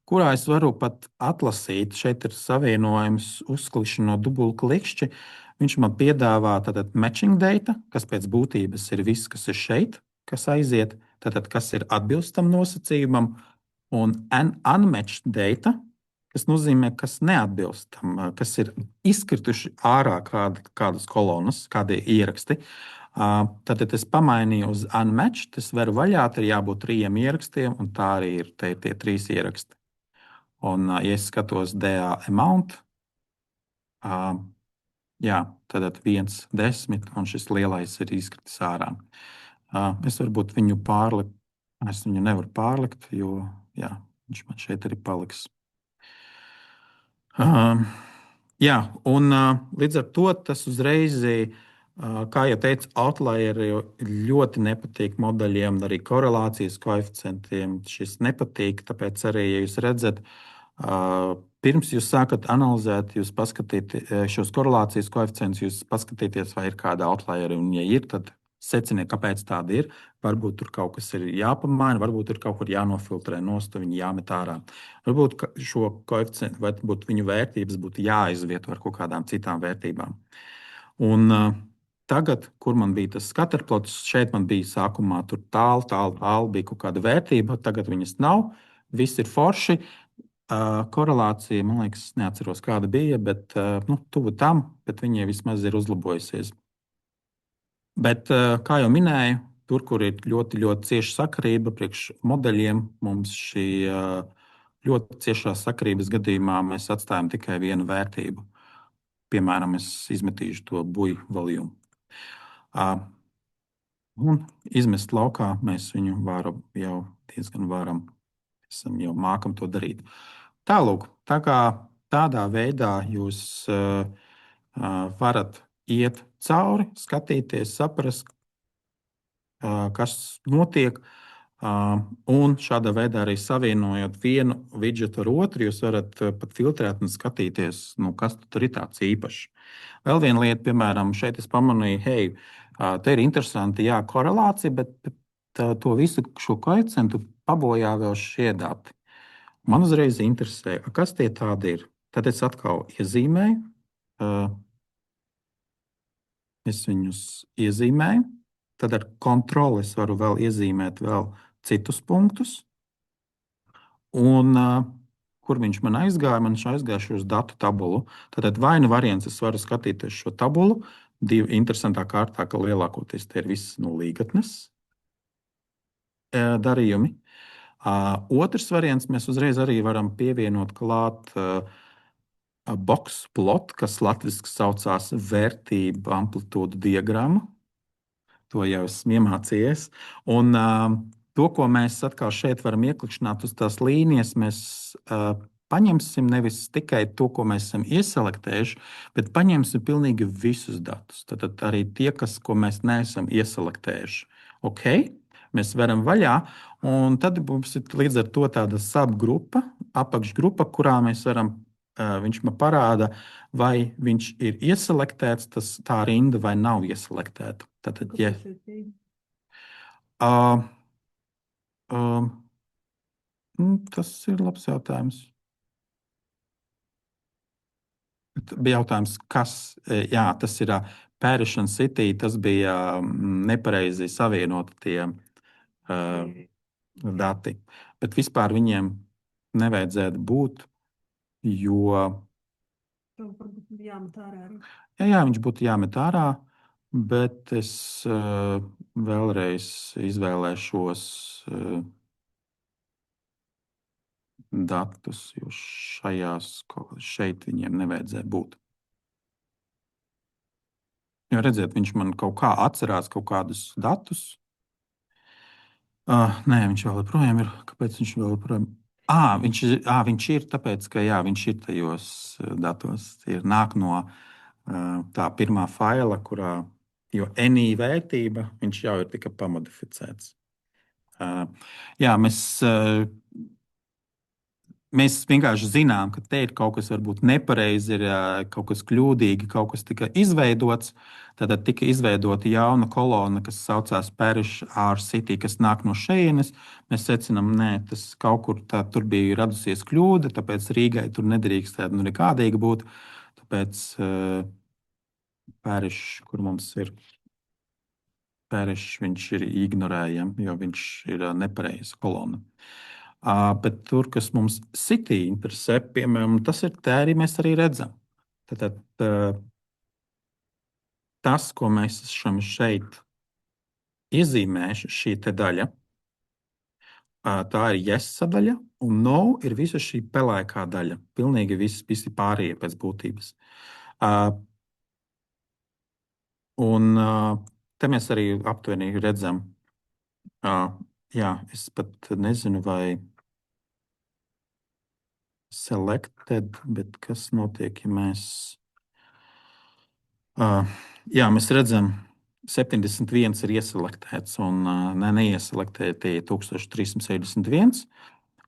kurā es varu pat atlasīt. Šeit ir savienojums, uzklikšana no dubultklikšķi. Viņš man piedāvā matching data, kas pēc būtības ir viss, kas ir šeit, kas aiziet, kas ir atbilstam nosacījumam, un unmatched data, kas nozīmē, kas neatbilstam, kas ir izkrituši ārā kādas kolonas, kādi ieraksti. Tad es pamainīju uz unmatched, es varu vaļā, ir jābūt 3 ierakstiem, un tā arī ir tie 3 ieraksti. Un, ja es skatos DA amount, tad 1, 10, un šis lielais ir izkritis ārā. Es varbūt viņu pārliku, es viņu nevaru pārlikt, jo viņš man šeit arī paliks. Un līdz ar to tas uzreiz, kā jau teicu, outlieri ļoti nepatīk modeļiem, arī korelācijas koeficientiem. Šis nepatīk, tāpēc arī, ja jūs redzat, pirms jūs sākat analizēt, jūs paskatīties šos korelācijas koeficientus, jūs paskatīties, vai ir kāda outlieri, un ja ir, tad seciniet, kāpēc tāda ir. Varbūt tur kaut kas ir jāpamaina, varbūt tur kaut kur jānofiltrē nost, viņi jāmet ārā. Varbūt šo koeficientu, varbūt viņu vērtības būtu jāizvieto ar kaut kādām citām vērtībām. Un tagad, kur man bija tas scatterplots, šeit man bija sākumā tur tālu bija kaut kāda vērtība, tagad viņas nav, viss ir forši. Korelācija, man liekas, neatceros, kāda bija, bet tuvu tam, bet viņai vismaz ir uzlabojusies. Bet, kā jau minēju, tur, kur ir ļoti, ļoti cieša sakarība priekš modeļiem, mums šī ļoti ciešā sakarības gadījumā mēs atstājam tikai vienu vērtību. Piemēram, es izmetīšu to buļu volumu. Un izmest laukā mēs viņu jau diezgan varam, jau mākam to darīt. Tālūk, tādā veidā jūs varat iet cauri, skatīties, saprast, kas notiek. Un šādā veidā arī savienojot vienu widgetu ar otru, jūs varat pat filtrēt un skatīties, kas tur ir tāds īpašs. Vēl viena lieta, piemēram, šeit es pamanīju, te ir interesanti, korelācija, bet to visu šo koeficientu pabojā vēl šie dati. Man uzreiz interesē, kas tie tādi ir. Tad es atkal iezīmēju. Es viņus iezīmēju. Tad ar kontroli es varu vēl iezīmēt vēl citus punktus. Un kur viņš man aizgāja. Man viņš aizgāja uz datu tabulu. Tad vai nu variants es varu skatīties šo tabulu, divi interesantā kārtā, ka lielākoties tie ir viss no līgatnes darījumi. Otrs variants mēs uzreiz arī varam pievienot klāt box plot, kas latviski saucās vērtību amplitūdu diagramma. To jau esmu iemācījies. Un to, ko mēs atkal šeit varam ieklikšķināt uz tās līnijas, mēs paņemsim nevis tikai to, ko mēs esam ieselektējuši, bet paņemsim pilnīgi visus datus. Tad arī tie, ko mēs neesam ieselektējuši. Ok, mēs varam vaļā, un tad mums ir līdz ar to tāda subgrupa, apakšgrupa, kurā mēs varam, viņš man parāda, vai viņš ir ieselektēts, tā rinda vai nav ieselektēta. Tātad, ja, tas ir labs jautājums. Bija jautājums, kas, jā, tas ir Parish un City, tas bija nepareizi savienoti tie dati. Bet vispār viņiem nevajadzētu būt, jo jā, viņš būtu jāmet ārā, bet es vēlreiz izvēlēšos datus, jo šeit viņiem nevajadzēja būt. Jo redziet, viņš man kaut kā atcerās kaut kādus datus. Nē, viņš vēl joprojām ir. Kāpēc viņš vēl joprojām? Viņš ir tāpēc, ka jā, viņš ir tajos datos. Ir nāk no tā pirmā faila, kurā, jo NI vērtība, viņš jau ir tikai pamodificēts. Jā, mēs vienkārši zinām, ka te ir kaut kas varbūt nepareizi, ir kaut kas kļūdīgi, kaut kas tika izveidots. Tad tika izveidota jauna kolona, kas saucās Parish R City, kas nāk no šejienes. Mēs secinām, nē, tas kaut kur tur bija radusies kļūda, tāpēc Rīgai tur nedrīkstētu nekādīgi būt. Tāpēc Parish, kur mums ir Parish, viņš ir ignorējams, jo viņš ir nepareiza kolona. Bet tur, kas mums City interesē, piemēram, tas ir tā arī mēs arī redzam. Tad tas, ko mēs esam šeit iezīmējuši, šī te daļa, tā ir yes sadaļa, un no ir visa šī pelēkā daļa. Pilnīgi visi pārējie pēc būtības. Un te mēs arī aptuveni redzam, jā, es pat nezinu, vai selected, bet kas notiek, ja mēs... Jā, mēs redzam, 71 ir ieselektēts un neieselektēti 1361.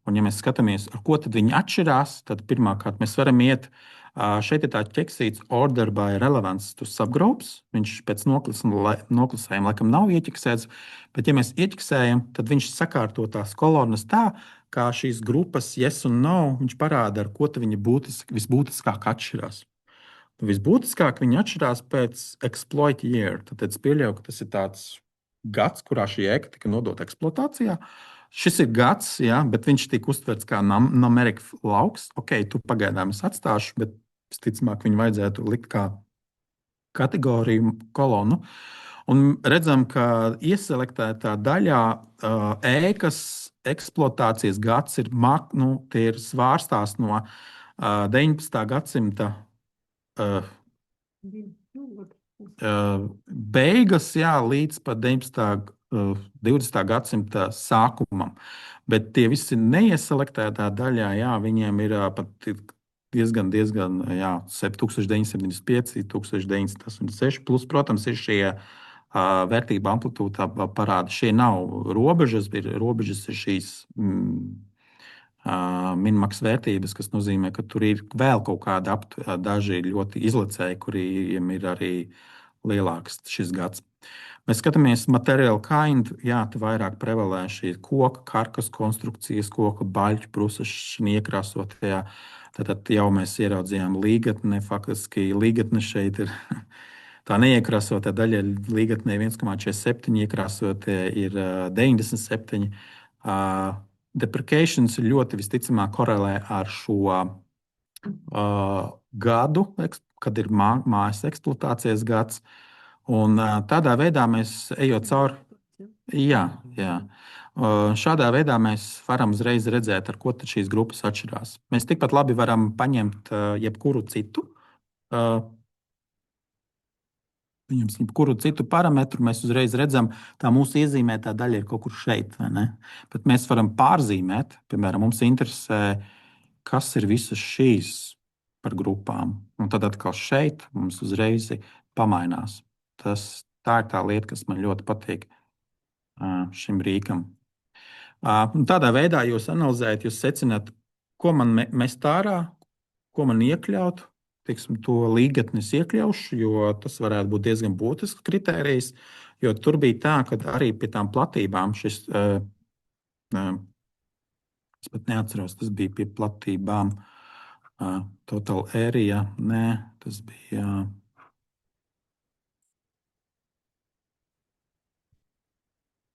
Un, ja mēs skatāmies, ar ko tad viņi atšķirās, tad pirmkārt mēs varam iet. Šeit ir tā ķeksīts order by relevance to subgroups. Viņš pēc noklusējuma laikam nav ieķeksēts, bet ja mēs ieķeksējam, tad viņš sakārto tās kolonas tā, kā šīs grupas yes un no, viņš parāda, ar ko viņi visbūtiskāk atšķirās. Visbūtiskāk viņi atšķirās pēc exploit year. Tad es pieļauju, ka tas ir tāds gads, kurā šī ēka tika nodota eksploatācijā. Šis ir gads, jā, bet viņš tika uztverts kā numeric lauks. Ok, tu pagaidām es atstāšu, bet visticamāk viņu vajadzētu likt kā kategoriju kolonu. Un redzam, ka ieselektētā daļā ēkas eksploatācijas gads ir, tie ir svārstās no 19. gadsimta beigas, jā, līdz pat 20. gadsimta sākumam. Bet tie visi neieselektētā daļā, jā, viņiem ir pat diezgan, jā, 1975, 1986, plus, protams, ir šie vērtība amplitūda parādi. Šie nav robežas, robežas ir šīs minimākas vērtības, kas nozīmē, ka tur ir vēl kaut kādi daži ļoti izlacēji, kuriem ir arī lielāks šis gads. Mēs skatāmies materiālu kind, jā, te vairāk prevalē šī koka, karkas konstrukcijas, koka baļķu, brusašana iekrāsotajā. Tad jau mēs ieraudzījām līgatni, faktiski līgatne šeit ir tā neiekrāsotā daļa, līgatnē 1,47, iekrāsotie ir 97. deprecations ļoti visticamāk korelē ar šo gadu, kad ir mājas eksploatācijas gads. Un tādā veidā mēs ejot cauri. Jā, jā. Šādā veidā mēs varam uzreiz redzēt, ar ko tad šīs grupas atšķirās. Mēs tikpat labi varam paņemt jebkuru citu. Viņam jebkuru citu parametru mēs uzreiz redzam, tā mūsu iezīmētā daļa ir kaut kur šeit. Bet mēs varam pārzīmēt, piemēram, mums interesē, kas ir visas šīs par grupām. Un tad atkal šeit mums uzreiz pamainās. Tā ir tā lieta, kas man ļoti patīk šim rīkam. Tādā veidā jūs analizējat, jūs secināt, ko man mest ārā, ko man iekļaut. Teiksim, to līgatni es iekļaušu, jo tas varētu būt diezgan būtisks kritērijs. Jo tur bija tā, ka arī pie tām platībām šis, es pat neatceros, tas bija pie platībām. Total area, nē, tas bija.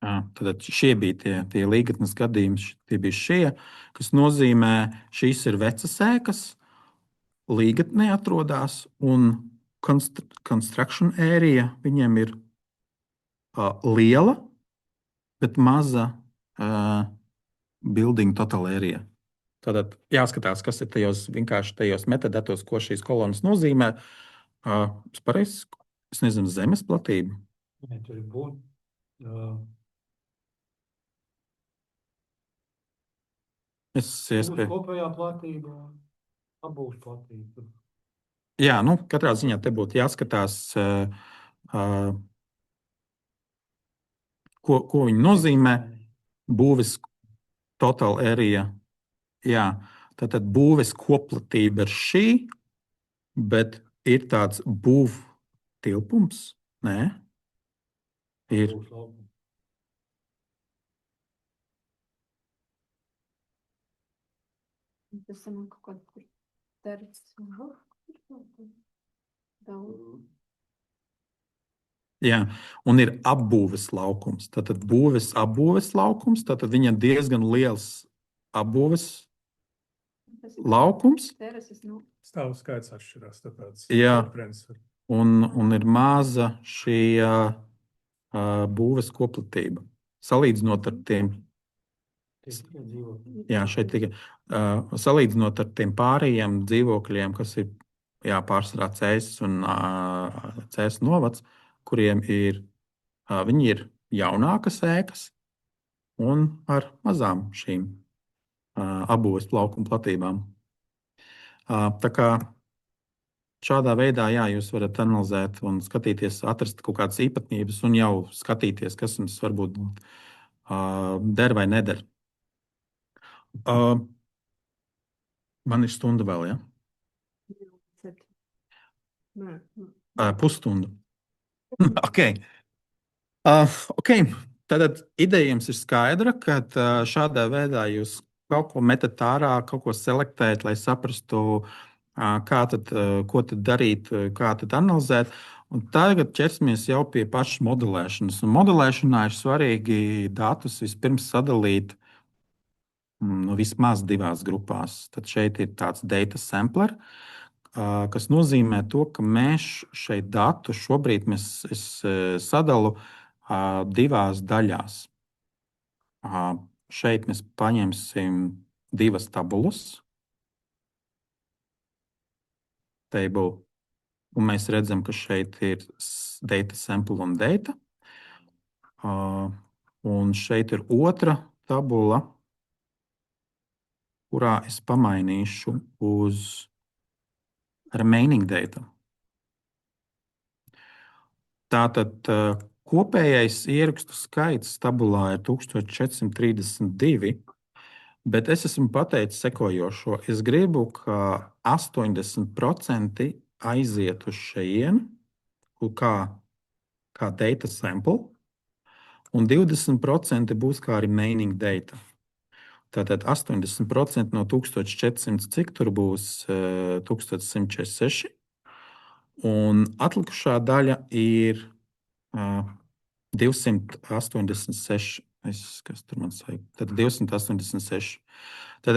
Tad šie bija tie līgatnes gadījumi, tie bija šie, kas nozīmē, šīs ir vecas ēkas, līgatnē atrodas, un construction area viņiem ir liela, bet maza building total area. Tad jāskatās, kas ir tajos metadatos, ko šīs kolonas nozīmē. Es nezinu, zemes platība. Nē, tur ir būt. Kopējā platība, apbūves platība. Jā, katrā ziņā te būtu jāskatās, ko viņi nozīmē. Būves total area. Jā, tātad būves koplatība ir šī, bet ir tāds būv tilpums. Nē, ir. Tas ir kaut kāds terits. Jā, un ir apbūves laukums. Tātad apbūves laukums, tātad viņam diezgan liels apbūves laukums. Stāvu skaits atšķirās, tāpēc. Jā, un ir maza šī būves koplatība. Salīdzinot ar tiem. Jā, šeit tikai salīdzinot ar tiem pārējiem dzīvokļiem, kas ir pārsvarā Cēsis un Cēsis novads, kuriem viņi ir jaunākas ēkas un ar mazām šīm apbūves laukuma platībām. Tā kā šādā veidā jūs varat analizēt un skatīties, atrast kaut kādas īpatnības un jau skatīties, kas jums varbūt der vai neder. Man ir stunda vēl, pusstunda. Okay. Tātad ideja jums ir skaidra, ka šādā veidā jūs kaut ko metat ārā, kaut ko selektēt, lai saprastu, ko tad darīt, kā tad analizēt. Un tagad ķersimies jau pie pašas modelēšanas. Un modelēšanā ir svarīgi datus vispirms sadalīt vismaz divās grupās. Tad šeit ir tāds data sampler, kas nozīmē to, ka mēs šeit datu šobrīd es sadalu divās daļās. Šeit mēs paņemsim divas tabulas. Table. Un mēs redzam, ka šeit ir data sample un data. Un šeit ir otra tabula, kurā es pamainīšu uz remaining data. Tātad kopējais ierakstu skaits tabulā ir 1432, bet es esmu pateicis sekojošo. Es gribu, ka 80% aiziet uz šejienu, kā data sample, un 20% būs kā remaining data. Tātad 80% no 1400, cik tur būs 1146. Un atlikušā daļa ir 286 Kas tur man saka? Tad 286. Tad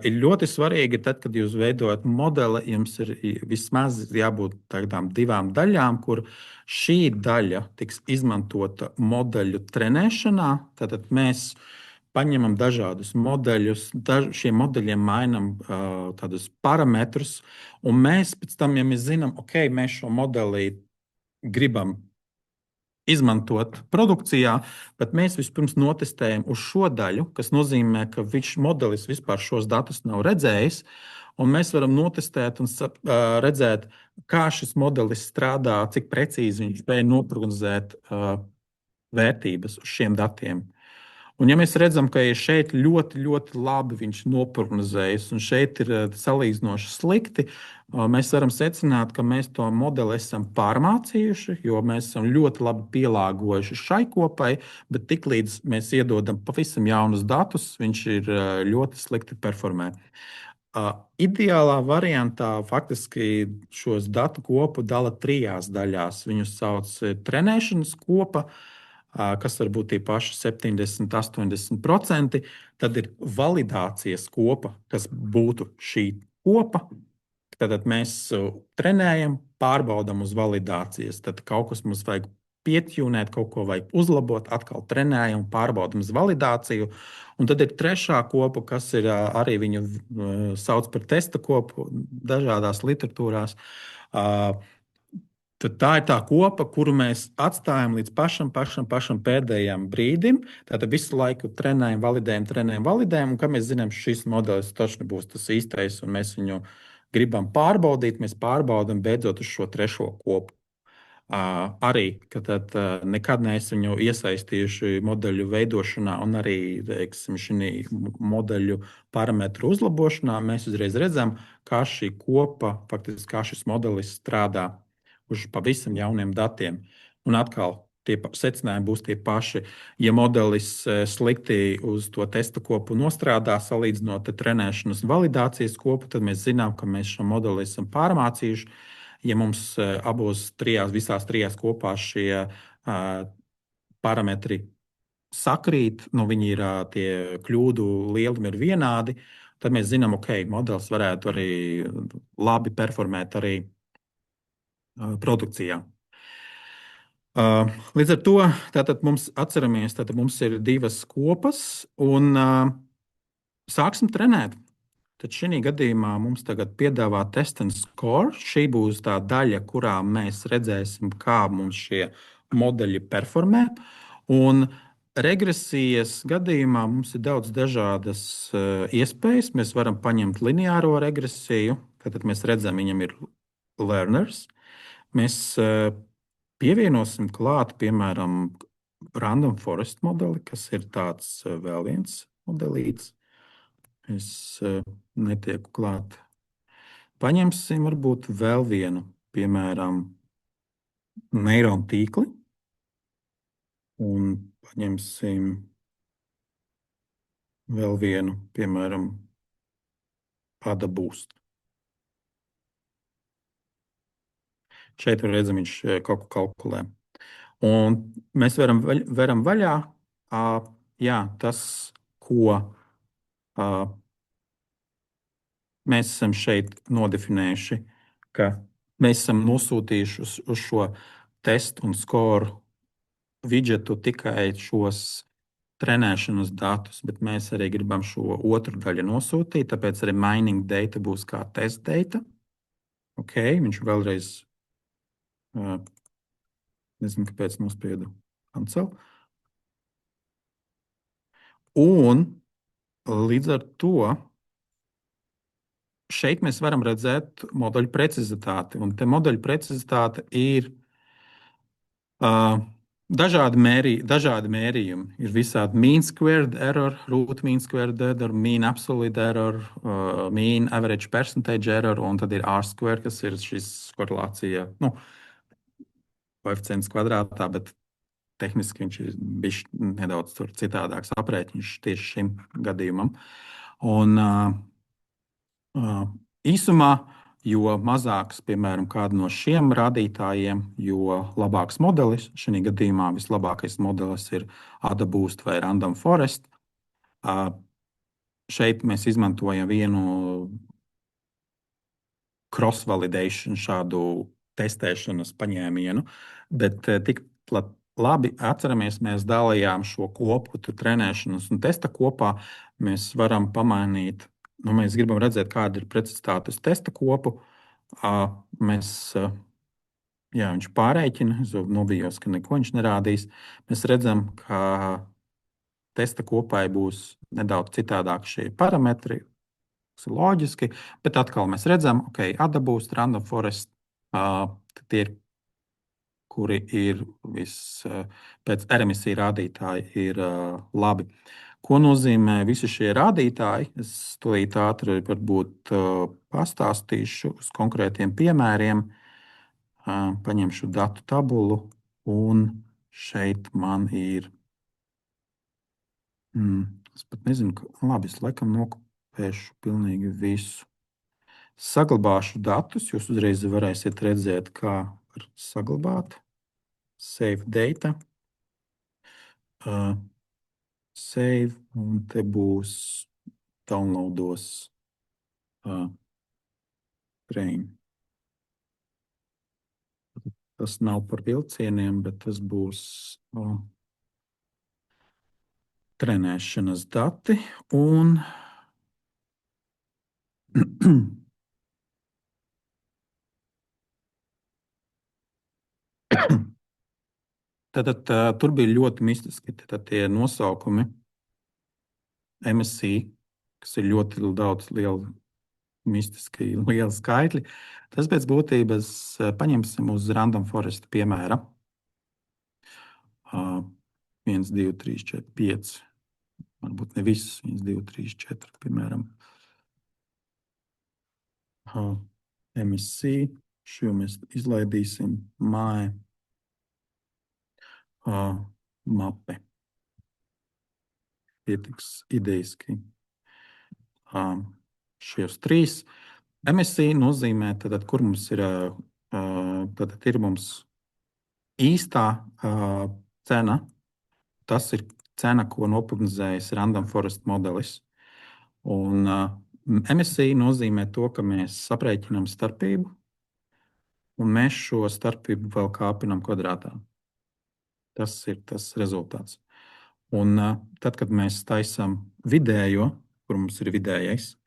ir ļoti svarīgi, tad, kad jūs veidojat modeli, jums ir vismaz jābūt tādām divām daļām, kur šī daļa tiks izmantota modeļu trenēšanā. Tad mēs paņemam dažādus modeļus, šiem modeļiem mainām tādus parametrus, un mēs pēc tam, ja mēs zinām, ok, mēs šo modeli gribam izmantot produkcijā, bet mēs vispirms notestējam uz šo daļu, kas nozīmē, ka viņš modelis vispār šos datus nav redzējis. Un mēs varam notestēt un redzēt, kā šis modelis strādā, cik precīzi viņš spēj noprognozēt vērtības uz šiem datiem. Un, ja mēs redzam, ka šeit ļoti, ļoti labi viņš noprognozējis, un šeit ir salīdzinoši slikti, mēs varam secināt, ka mēs to modeli esam pārmācījuši, jo mēs esam ļoti labi pielāgojuši šai kopai, bet tiklīdz mēs iedodam pavisam jaunus datus, viņš ir ļoti slikti performē. Ideālā variantā faktiski šos datu kopu dala trijās daļās. Viņus sauc trenēšanas kopa, kas var būt tie paši 70, 80%. Tad ir validācijas kopa, kas būtu šī kopa. Tad mēs trenējam, pārbaudām uz validācijas. Tad kaut kas mums vajag pietjūnēt, kaut ko vajag uzlabot, atkal trenējam, pārbaudām uz validāciju. Un tad ir trešā kopa, kas ir arī viņu sauc par testa kopu dažādās literatūrās. Tad tā ir tā kopa, kuru mēs atstājam līdz pašam pēdējiem brīdim. Tātad visu laiku trenējam, validējam. Un kā mēs zinām, šis modelis taču nebūs tas īstais, un mēs viņu gribam pārbaudīt. Mēs pārbaudām beidzot uz šo trešo kopu. Arī, ka tad nekad neesam viņu iesaistījuši modeļu veidošanā un arī, teiksim, šī modeļu parametru uzlabošanā. Mēs uzreiz redzam, kā šī kopa, faktiski kā šis modelis strādā uz pavisam jauniem datiem. Un atkal tie secinājumi būs tie paši. Ja modelis slikti uz to testa kopu nostrādā, salīdzinot trenēšanas un validācijas kopu, tad mēs zinām, ka mēs šo modeli esam pārmācījuši. Ja mums visās trijās kopā šie parametri sakrīt, viņi ir tie kļūdu lielumi ir vienādi, tad mēs zinām, ok, modelis varētu arī labi performēt arī produkcijā. Līdz ar to tātad mums atceramies, tātad mums ir divas kopas un sāksim trenēt. Tad šī gadījumā mums tagad piedāvā test and score. Šī būs tā daļa, kurā mēs redzēsim, kā mums šie modeļi performē. Un regresijas gadījumā mums ir daudz dažādas iespējas. Mēs varam paņemt lineāro regresiju, tad mēs redzam, viņam ir learners. Mēs pievienosim klāt, piemēram, random forest modeli, kas ir tāds vēl viens modelīts. Es netieku klāt. Paņemsim varbūt vēl vienu, piemēram, neironu tīkli. Un paņemsim vēl vienu, piemēram, AdaBoost. Šeit var redzam, viņš kaut ko kalkulē. Un mēs varam vaļā, tas, ko mēs esam šeit nodefinējuši, ka mēs esam nosūtījuši uz šo testu un score widgetu tikai šos trenēšanas datus, bet mēs arī gribam šo otru daļu nosūtīt, tāpēc arī mining data būs kā test data. Ok, viņš vēlreiz nezinu, kāpēc nospiedu cancel. Un līdz ar to šeit mēs varam redzēt modeļu precizitāti. Un te modeļu precizitāte ir dažādi mērījumi. Ir visādi mean squared error, root mean squared error, mean absolute error, mean average percentage error, un tad ir R-square, kas ir šis korelācija, koeficients kvadrātā, bet tehniski viņš ir bijis nedaudz citādāks aprēķins tieši šim gadījumam. Un īsumā jo mazāks, piemēram, kāda no šiem rādītājiem, jo labāks modelis. Šajā gadījumā vislabākais modelis ir AdaBoost vai Random Forest. Šeit mēs izmantojam vienu cross-validation, šādu testēšanas paņēmienu, bet tik labi atceramies, mēs dalījām šo kopu, trenēšanas un testa kopā. Mēs varam pamainīt, mēs gribam redzēt, kāda ir precizitāte uz testa kopu. Viņš pārreikina, es nobijos, ka neko viņš nerādīs. Mēs redzam, ka testa kopai būs nedaudz citādāk šie parametri. Tas ir loģiski, bet atkal mēs redzam, ka AdaBoost, Random Forest tie ir, kuri ir pēc emisiju rādītāji, ir labi. Ko nozīmē visi šie rādītāji? Es tūlīt ātri varbūt pastāstīšu uz konkrētiem piemēriem. Paņemšu datu tabulu, un šeit man ir. Es pat nezinu, labi, es laikam nokopēšu pilnīgi visu. Saglabāšu datus, jūs uzreiz varēsiet redzēt, kā var saglabāt. Save data. Save, un te būs downloados train. Tas nav par vilcieniem, bet tas būs trenēšanas dati. Un Tad tur bija ļoti mistiski tie nosaukumi. MSC, kas ir ļoti daudz lielu, mistiski lieli skaitļi. Tas pēc būtības paņemsim uz Random Forest piemēra. 1, 2, 3, 4, 5. Varbūt ne viss. 1, 2, 3, 4, piemēram. MSC. Šo mēs izlaidīsim. Māja. Mape. Pietiks idejiski. Šies 3. MSC nozīmē, tad, kur mums ir, ir mums īstā cena. Tas ir cena, ko noprognozējis Random Forest modelis. Un MSC nozīmē to, ka mēs aprēķinām starpību, un mēs šo starpību vēl kāpinām kvadrātā. Tas ir tas rezultāts. Un tad, kad mēs taisām vidējo, kur mums ir vidējais,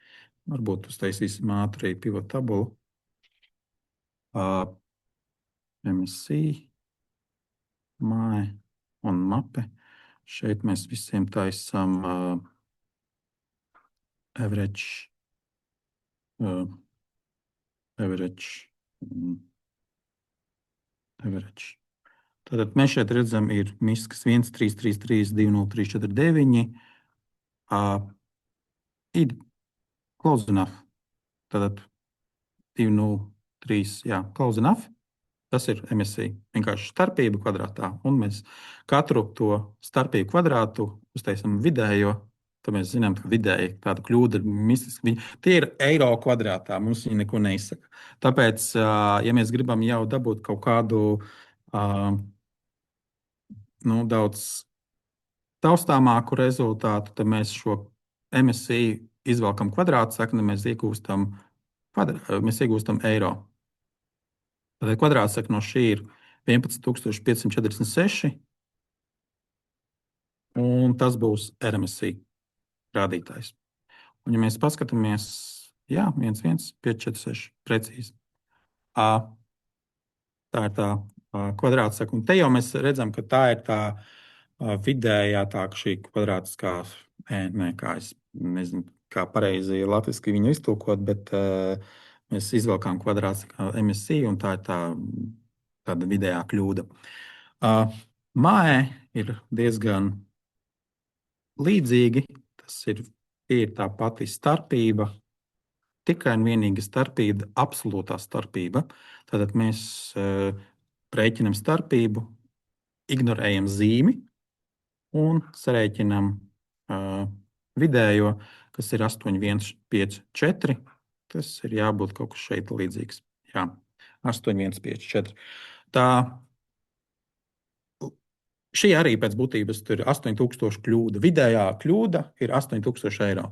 varbūt uztaisīsim ātri pivot tabulu. MSC, māja un mape. Šeit mēs visiem taisām average. Tātad mēs šeit redzam, ir miskas 1, 3, 3, 3, 2, 0, 3, 4, 9. Ir close enough. Tātad 2, 0, 3, close enough. Tas ir MSC. Vienkārši starpība kvadrātā. Un mēs katru to starpību kvadrātu uztaisam vidējo. Tad mēs zinām, ka vidēji tāda kļūda ir mistiska. Tie ir eiro kvadrātā. Mums viņi neko neizsaka. Tāpēc, ja mēs gribam jau dabūt kaut kādu daudz taustāmāku rezultātu, tad mēs šo MSC izvelkam kvadrātu sakni, mēs iegūstam eiro. Tad kvadrātsakne no šī ir 11,546. Un tas būs RMSI rādītājs. Un, ja mēs paskatāmies, 1, 1, 5, 4, 6, precīzi. Tā ir tā kvadrātsakne. Un te jau mēs redzam, ka tā ir tā vidējā, tā šī kvadrātiskā, kā es nezinu, kā pareizi latviski viņu iztulkot, bet mēs izvelkām kvadrātiskā MSC, un tā ir tāda vidējā kļūda. Māja ir diezgan līdzīgi. Tas ir tā pati starpība, tikai un vienīga starpība, absolūtā starpība. Tātad mēs rēķinām starpību, ignorējam zīmi un sarēķinām vidējo, kas ir 8,154. Tas ir jābūt kaut kas šeit līdzīgs. Jā, 8,154. Tā šī arī pēc būtības tur ir 8,000 kļūda. Vidējā kļūda ir 8,000 eiro.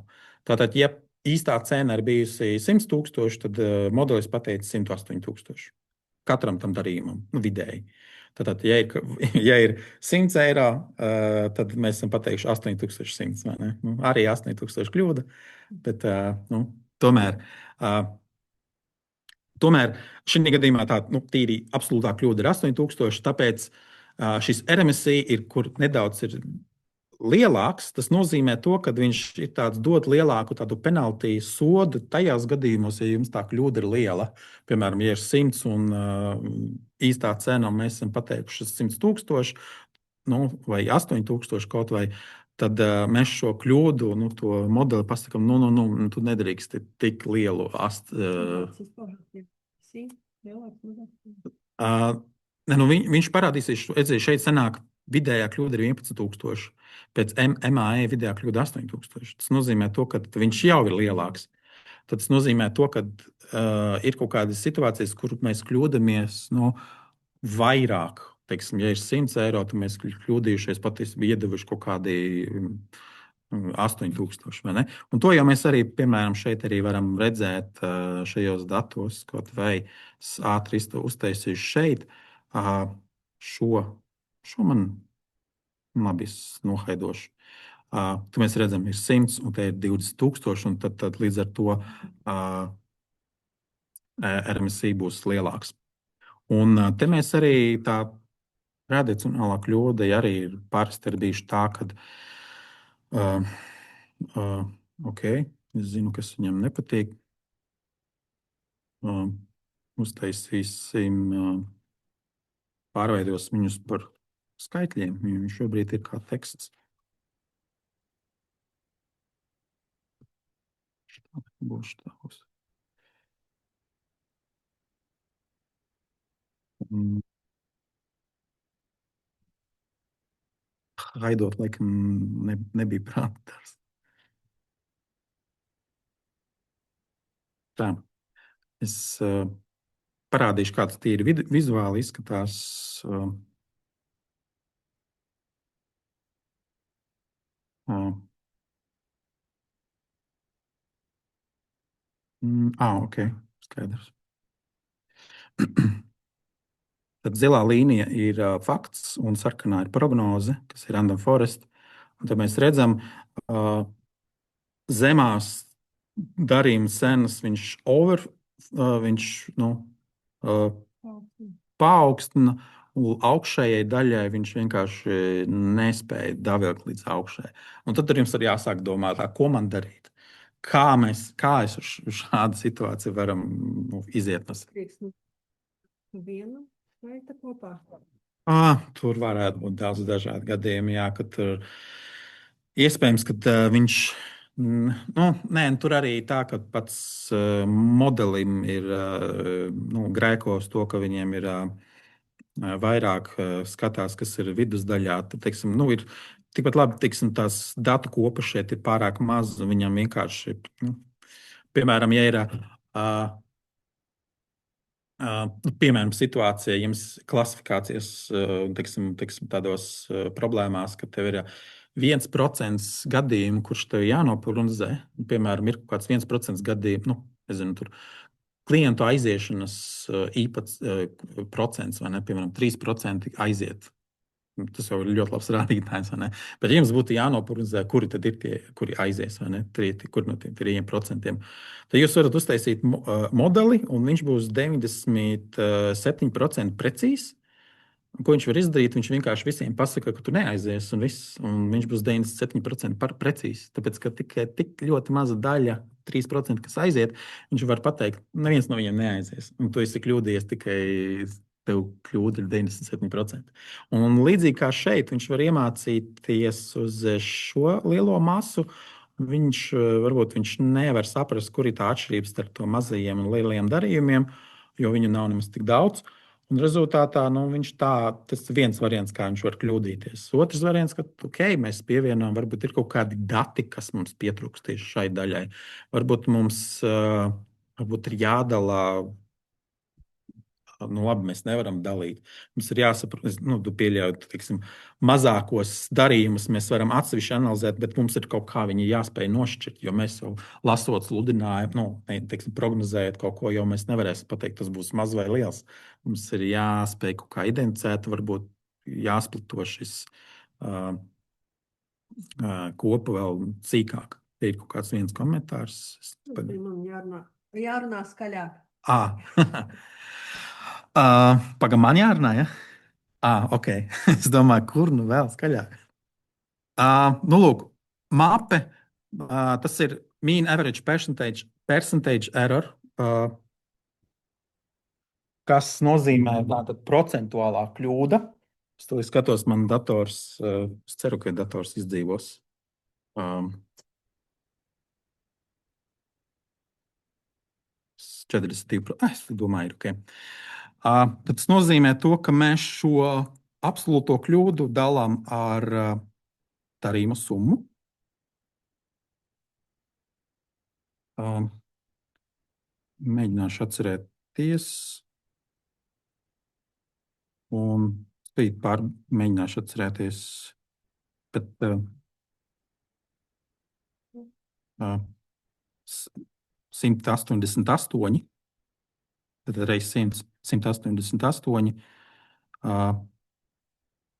Tātad, ja īstā cena ir bijusi 100,000, tad modelis pateica 108,000 katram tam darījumam, vidēji. Tātad, ja ir 100 eiro, tad mēs esam pateikuši 8,100. vai ne? Arī 8,000 kļūda, bet tomēr. Tomēr šī gadījumā tā tīri absolūtā kļūda ir 8,000. Tāpēc šis RMSI ir, kur nedaudz ir lielāks. Tas nozīmē to, ka viņš ir dod lielāku tādu penaltiju sodu tajās gadījumos, ja jums tā kļūda ir liela. Piemēram, ja ir 100 un īstā cena, un mēs esam pateikuši 100,000 vai 8,000 kaut vai. Tad mēs šo kļūdu, to modeli pasakām, tu nedrīkst tik lielu viņš parādīsies, šeit sanāk, vidējā kļūda ir 11,000, pēc MAE vidējā kļūda 8,000. Tas nozīmē to, ka viņš jau ir lielāks. Tad tas nozīmē to, ka ir kaut kādas situācijas, kur mēs kļūdamies vairāk. Teiksim, ja ir 100 eiro, tad mēs kļūdījušies patiesībā iedevuši kaut kādi 8,000. Vai ne? Un to jau mēs arī, piemēram, šeit arī varam redzēt šajos datos, kaut vai ātri uztaisīšu šeit. Šo man labi nohaidošu. Tu mēs redzam, ir 100 un te ir 20,000, un tad līdz ar to RMSI būs lielāks. Un te mēs arī tā tradicionālā kļūda arī ir parasti ir bijuši tā, ka es zinu, kas viņam nepatīk. Uztaisīsim, pārveidos viņus par skaitļiem. Viņš šobrīd ir kā teksts. Būs tavs. Haidot, laikam, nebija prātās. Tā. Es parādīšu, kāds tīri vizuāli izskatās. Ok, skaidrs. Tad zilā līnija ir fakts un sarkanā ir prognoze, kas ir Random Forest. Un tad mēs redzam, zemās darījuma cenas viņš paaugstina, un augšējai daļai viņš vienkārši nespēja davilkt līdz augšējai. Un tad jums ir jāsāk domāt, ko man darīt. Kā es uz šādu situāciju varam iziet no sevis? Vienu vai tā kopā? Tur varētu būt daudz dažādu gadījumu, jā, ka tur iespējams, ka viņš, tur arī tā, ka pats modelim ir grēkos to, ka viņiem ir vairāk skatās, kas ir vidusdaļā. Tad, teiksim, ir tikpat labi, teiksim, tās datu kopas šeit ir pārāk maz, un viņam vienkārši, piemēram, ja ir piemēram, situācija, jums klasifikācijas, teiksim, tādos problēmās, ka tev ir 1% gadījumu, kurš tev jānoprognozē. Piemēram, ir kaut kāds 1% gadījumu, nezinu, tur klientu aiziešanas procents, vai ne? Piemēram, 3% aiziet. Tas jau ir ļoti labs rādītājs. Bet ja jums būtu jānoprognozē, kuri tad ir tie, kuri aizies, vai ne? Kur no tiem 3%. Tad jūs varat uztaisīt modeli, un viņš būs 97% precīzs. Ko viņš var izdarīt? Viņš vienkārši visiem pasaka, ka tu neaizies, un viņš būs 97% precīzs. Tāpēc, ka tikai tik ļoti maza daļa, 3%, kas aiziet, viņš var pateikt, neviens no viņiem neaizies. Un tu esi kļūdījies tikai. Tev kļūda ir 97%. Un līdzīgi kā šeit, viņš var iemācīties uz šo lielo masu. Varbūt viņš nevar saprast, kur ir tā atšķirība starp to mazajiem un lielajiem darījumiem, jo viņu nav nemaz tik daudz. Un rezultātā tas ir viens variants, kā viņš var kļūdīties. Otrs variants, ka mēs pievienojam, varbūt ir kaut kādi dati, kas mums pietrūkst tieši šai daļai. Varbūt mums varbūt ir jādala. Nu, labi, mēs nevaram dalīt. Mums ir jāsaprot, tu pieļauj, teiksim, mazākos darījumus mēs varam atsevišķi analizēt, bet mums ir kaut kā viņi jāspēj nošķirt, jo mēs jau lasot sludinājumu, teiksim, prognozējot kaut ko, jau mēs nevarēsim pateikt, tas būs maz vai liels. Mums ir jāspēj kaut kā identificēt, varbūt jāsplito šis kopa vēl cīkāk. Te ir kaut kāds viens komentārs. Man jārunā skaļāk. Pagaidām, man jārunā, ja? Ok. Es domāju, kur nu vēl skaļāk. Lūk, mape, tas ir mean average percentage error, kas nozīmē tātad procentuālā kļūda. Es to skatos, man dators, es ceru, ka dators izdzīvos. 42%. Es domāju, ok. Tad tas nozīmē to, ka mēs šo absolūto kļūdu dalām ar darījuma summu. Mēģināšu atcerēties. Un spīt mēģināšu atcerēties. Bet 188. Tad reiz 100, 188.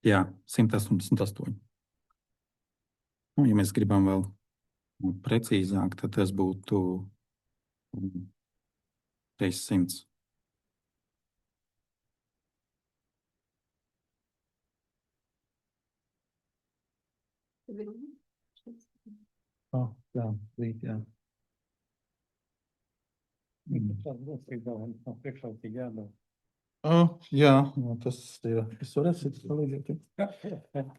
Jā, 188. Ja mēs gribam vēl precīzāk, tad tas būtu reiz 100. Jā, jā. Jā, tas ir. Es varētu palīdzēt.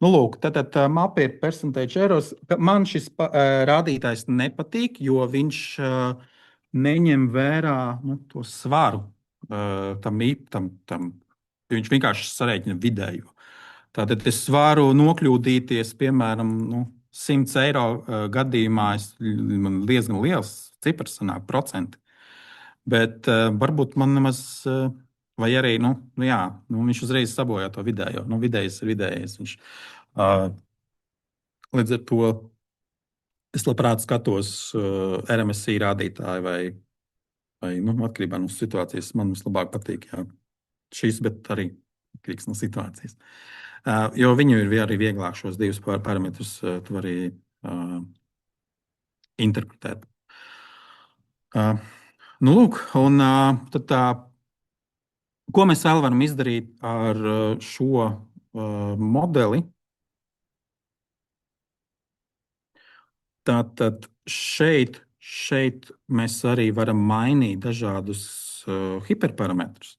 Lūk, tad mape ir percentage errors. Man šis rādītājs nepatīk, jo viņš neņem vērā to svaru tam. Viņš vienkārši sarēķina vidējo. Tātad es varu nokļūdīties, piemēram, 100 eiro gadījumā. Man diezgan liels cipars sanāk procenti. Bet varbūt man nemaz, vai arī, viņš uzreiz sabojā to vidējo. Vidējais ir vidējais. Līdz ar to es labprāt skatos RMSI rādītāju vai atkarībā no situācijas. Man vislabāk patīk šis, bet arī atkarīgs no situācijas. Jo viņu ir arī vieglāk šos divus parametrus tu arī interpretēt. Lūk, un tad ko mēs vēl varam izdarīt ar šo modeli? Tātad šeit mēs arī varam mainīt dažādus hiperparametrus.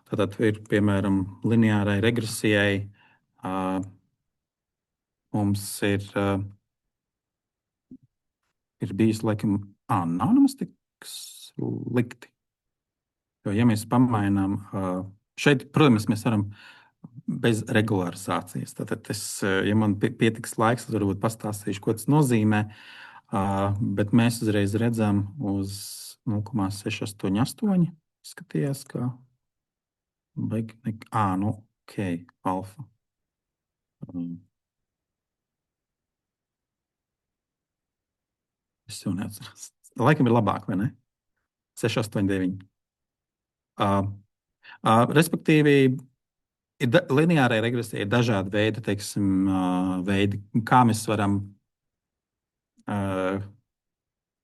Tātad ir, piemēram, lineārai regresijai. Mums ir bijis, laikam, nav nemaz tik slikti. Jo, ja mēs pamainām šeit, protams, mēs varam bez regularizācijas. Tātad ja man pietiks laiks, tad varbūt pastāstīšu, ko tas nozīmē. Bet mēs uzreiz redzam uz 0,688. Skatījās, kā ok, alfa. Es jau neatceros. Laikam ir labāk, vai ne? 689. Respektīvi, lineārai regresijai ir dažādi veidi, kā mēs varam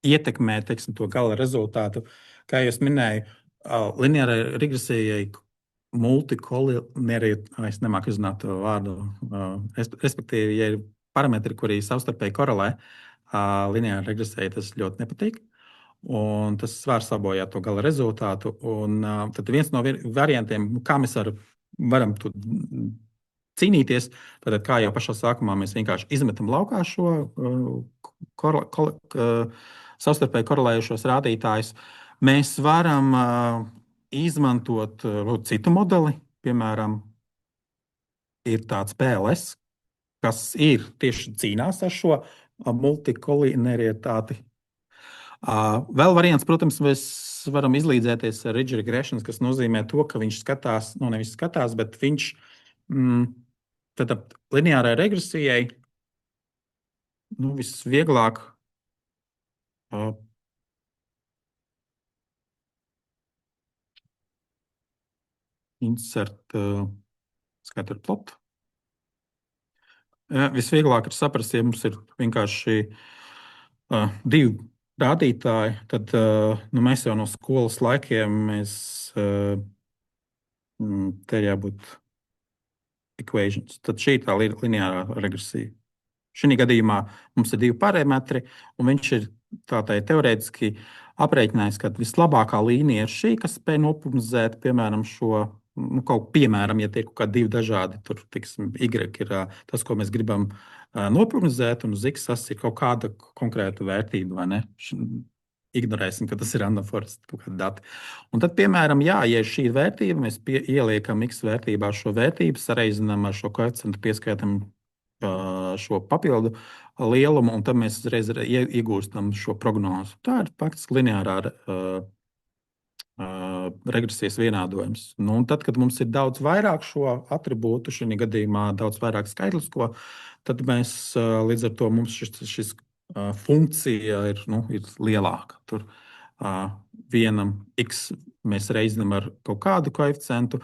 ietekmēt to gala rezultātu. Kā jau minēju, lineārai regresijai multikolineārai, es nemāku izrunāt to vārdu, respektīvi, ja ir parametri, kuri savstarpēji korelē, lineārai regresijai tas ļoti nepatīk. Un tas var sabojāt to gala rezultātu. Un, tad viens no variantiem, kā mēs varam cīnīties, tad, kā jau pašā sākumā mēs vienkārši izmetam laukā šo savstarpēji korelējušos rādītājus, mēs varam izmantot citu modeli. Piemēram, ir tāds PLS, kas ir tieši cīnās ar šo multikolinearitāti. Vēl variants, protams, mēs varam izlīdzēties ar ridge regression, kas nozīmē to, ka viņš skatās, nevis skatās, bet viņš tad lineārai regresijai visvieglāk insert scatter plot. Visvieglāk ir saprast, ja mums ir vienkārši divi rādītāji, tad mēs jau no skolas laikiem te jābūt equations. Tad šī ir tā lineārā regresija. Šī gadījumā mums ir divi parametri, un viņš ir teorētiski aprēķinājis, ka vislabākā līnija ir šī, kas spēj noprognozēt, piemēram, šo. Piemēram, ja tie ir kaut kādi divi dažādi, tur, teiksim, Y ir tas, ko mēs gribam noprognozēt, un uz X ir kaut kāda konkrēta vērtība, vai ne? Ignorēsim, ka tas ir random forest kaut kādi dati. Un tad, piemēram, ja ir šī vērtība, mēs ieliekam X vērtībā šo vērtību, sareizinām ar šo koeficientu, pieskaitam šo papildu lielumu, un tad mēs uzreiz iegūstam šo prognozi. Tā ir faktiski lineārā regresijas vienādojums. Tad, kad mums ir daudz vairāk šo atribūtu, šī gadījumā daudz vairāk skaitlisko, tad mēs līdz ar to mums šis funkcija ir lielāka. Tur vienam X mēs reizinām ar kaut kādu koeficientu,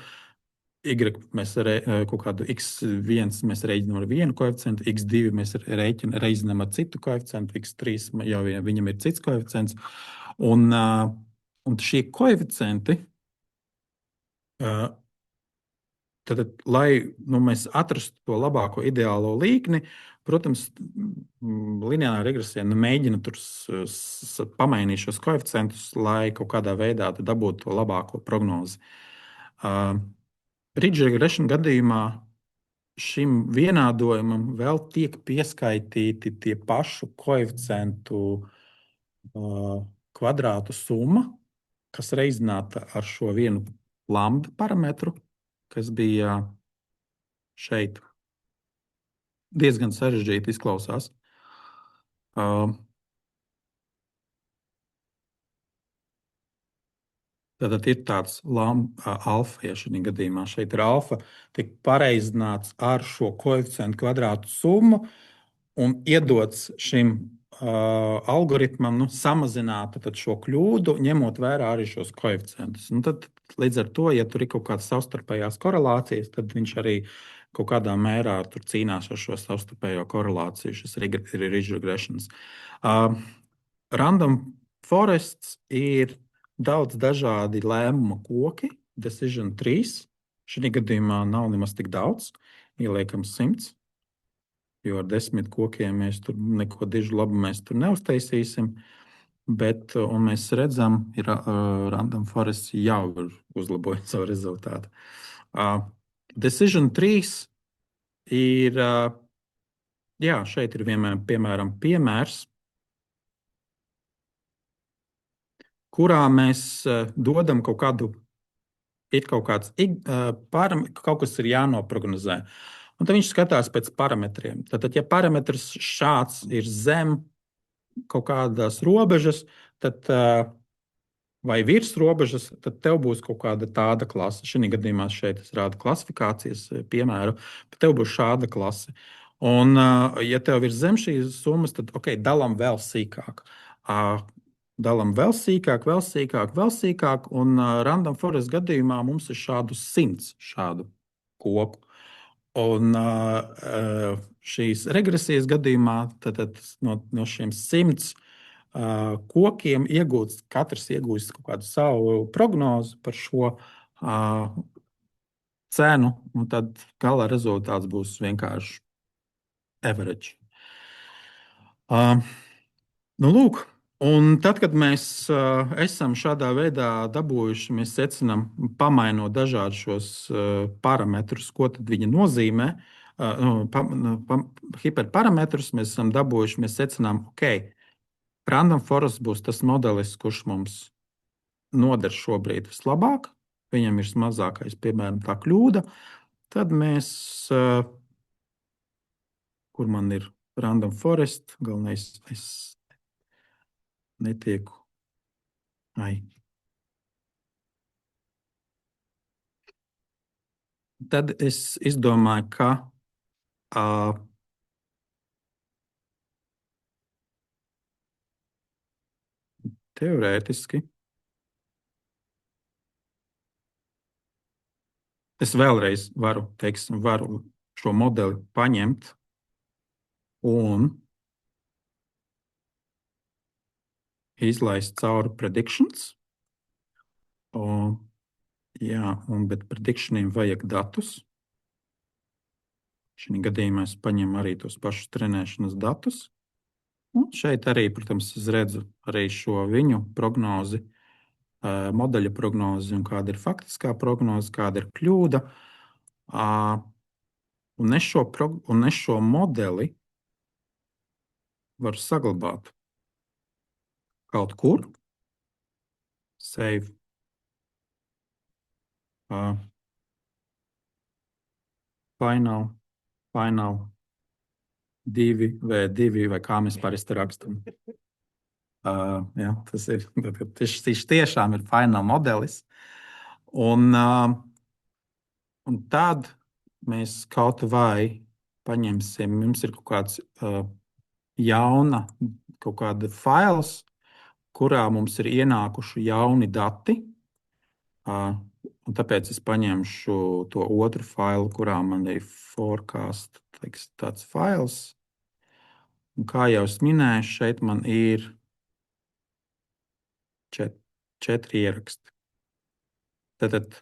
Y mēs kaut kādu X1 mēs reiķinām ar vienu koeficientu, X2 mēs reiķinām ar citu koeficientu, X3 jau viņam ir cits koeficients. Un šie koeficienti, tad, lai mēs atrastu to labāko ideālo līkni, protams, lineārā regresija mēģina tur pamainīt šos koeficientus, lai kaut kādā veidā dabūtu to labāko prognozi. Ridge regression gadījumā šim vienādojumam vēl tiek pieskaitīti tie pašu koeficientu kvadrātu summa, kas reizināta ar šo vienu lambda parametru, kas bija šeit. Diezgan sarežģīti izklausās. Tātad ir tāds alfa, ja šī gadījumā šeit ir alfa, tiek pareizināts ar šo koeficientu kvadrātu summu un iedots šim algoritmam samazināt šo kļūdu, ņemot vērā arī šos koeficientus. Tad, līdz ar to, ja tur ir kaut kādas savstarpējās korelācijas, tad viņš arī kaut kādā mērā cīnās ar šo savstarpējo korelāciju. Šis ir ridge regression. Random forests ir daudz dažādi lēmuma koki, decision trees. Šī gadījumā nav nemaz tik daudz, ieliekam 100. Jo ar 10 kokiem mēs tur neko dižu labu neuztaisīsim. Bet, un mēs redzam, ir random forest jau ir uzlabojis savu rezultātu. Decision trees ir, šeit ir piemēram piemērs, kurā mēs dodam kaut kādu, ir kaut kāds kaut kas ir jānoprognozē. Un tad viņš skatās pēc parametriem. Tad, ja parametrs šāds ir zem kaut kādas robežas, tad, vai virs robežas, tad tev būs kaut kāda tāda klase. Šī gadījumā šeit es rādu klasifikācijas piemēru, bet tev būs šāda klase. Un, ja tev ir zem šīs summas, tad dalam vēl sīkāk. Dalam vēl sīkāk, vēl sīkāk, vēl sīkāk. Un random forest gadījumā mums ir 100 šādu koku. Un šīs regresijas gadījumā tad no šiem 100 kokiem katrs iegūst kaut kādu savu prognozi par šo cenu, un tad gala rezultāts būs vienkārši average. Lūk. Un tad, kad mēs esam šādā veidā dabūjuši, mēs secinām, pamainot dažādus šos parametrus, ko tad viņi nozīmē. Hiperparametrus mēs esam dabūjuši, mēs secinām, random forest būs tas modelis, kurš mums noder šobrīd vislabāk. Viņam ir mazākais, piemēram, tā kļūda. Tad mēs, kur man ir random forest, galvenais, netieku. Tad es izdomāju, ka teorētiski es vēlreiz varu šo modeli paņemt un izlaist cauri predictions. Bet predictioniem vajag datus. Šī gadījumā es paņemu arī tos pašus trenēšanas datus. Un šeit arī, protams, es redzu arī šo viņu prognozi, modeļa prognozi un kāda ir faktiskā prognoze, kāda ir kļūda. Un es šo modeli varu saglabāt kaut kur, save, final 2v2 vai kā mēs parasti rakstam. Tas ir tiešām ir final modelis. Un tad mēs kaut vai paņemsim, mums ir kaut kāds kaut kāda fails, kurā mums ir ienākuši jauni dati. Un tāpēc es paņemšu to otru failu, kurā man ir forecast tāds fails. Un kā jau es minēju, šeit man ir 4 ieraksti. Tad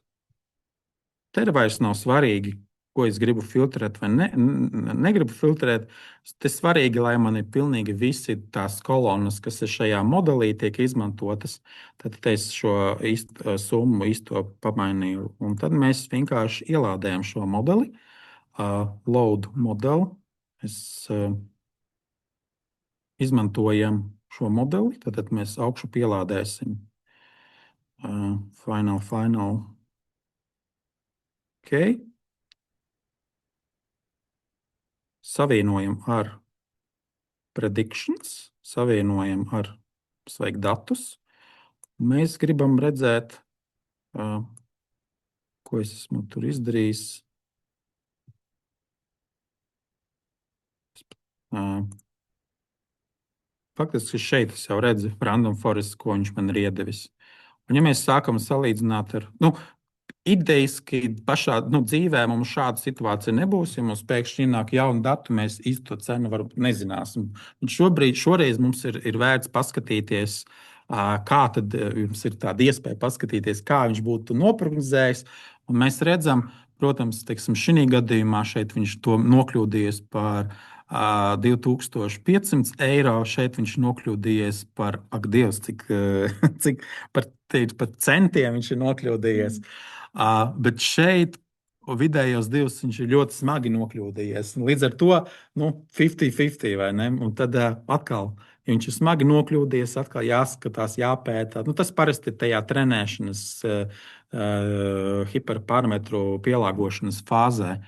te vairs nav svarīgi, ko es gribu filtrēt vai negribu filtrēt. Tas ir svarīgi, lai man ir pilnīgi visi tās kolonas, kas ir šajā modelī, tiek izmantotas. Tad es šo summu īsto pamainīju. Un tad mēs vienkārši ielādējam šo modeli, load modeli. Izmantojam šo modeli, tad mēs augšu pielādēsim final. Okay. Savienojam ar predictions, savienojam ar sveiku datus. Mēs gribam redzēt, ko es esmu tur izdarījis. Faktiski šeit es jau redzu random forest, ko viņš man ir iedevis. Un ja mēs sākam salīdzināt ar, idejiski pašā dzīvē mums šāda situācija nebūs. Ja mums pēkšņi ienāk jauni dati, mēs īsto cenu varbūt nezināsim. Un šoreiz mums ir vērts paskatīties, kā tad jums ir tāda iespēja paskatīties, kā viņš būtu noprognozējis. Un mēs redzam, protams, šī gadījumā šeit viņš to nokļūdījies par 2500 eiro. Šeit viņš nokļūdījies par, ak, Dievs, cik par centiem viņš ir nokļūdījies. Bet šeit vidējos divus viņš ir ļoti smagi nokļūdījies. Līdz ar to 50-50 vai ne? Un tad atkal, ja viņš ir smagi nokļūdījies, atkal jāskatās, jāpētā. Tas parasti ir tajā trenēšanas hiperparametru pielāgošanas fāzē.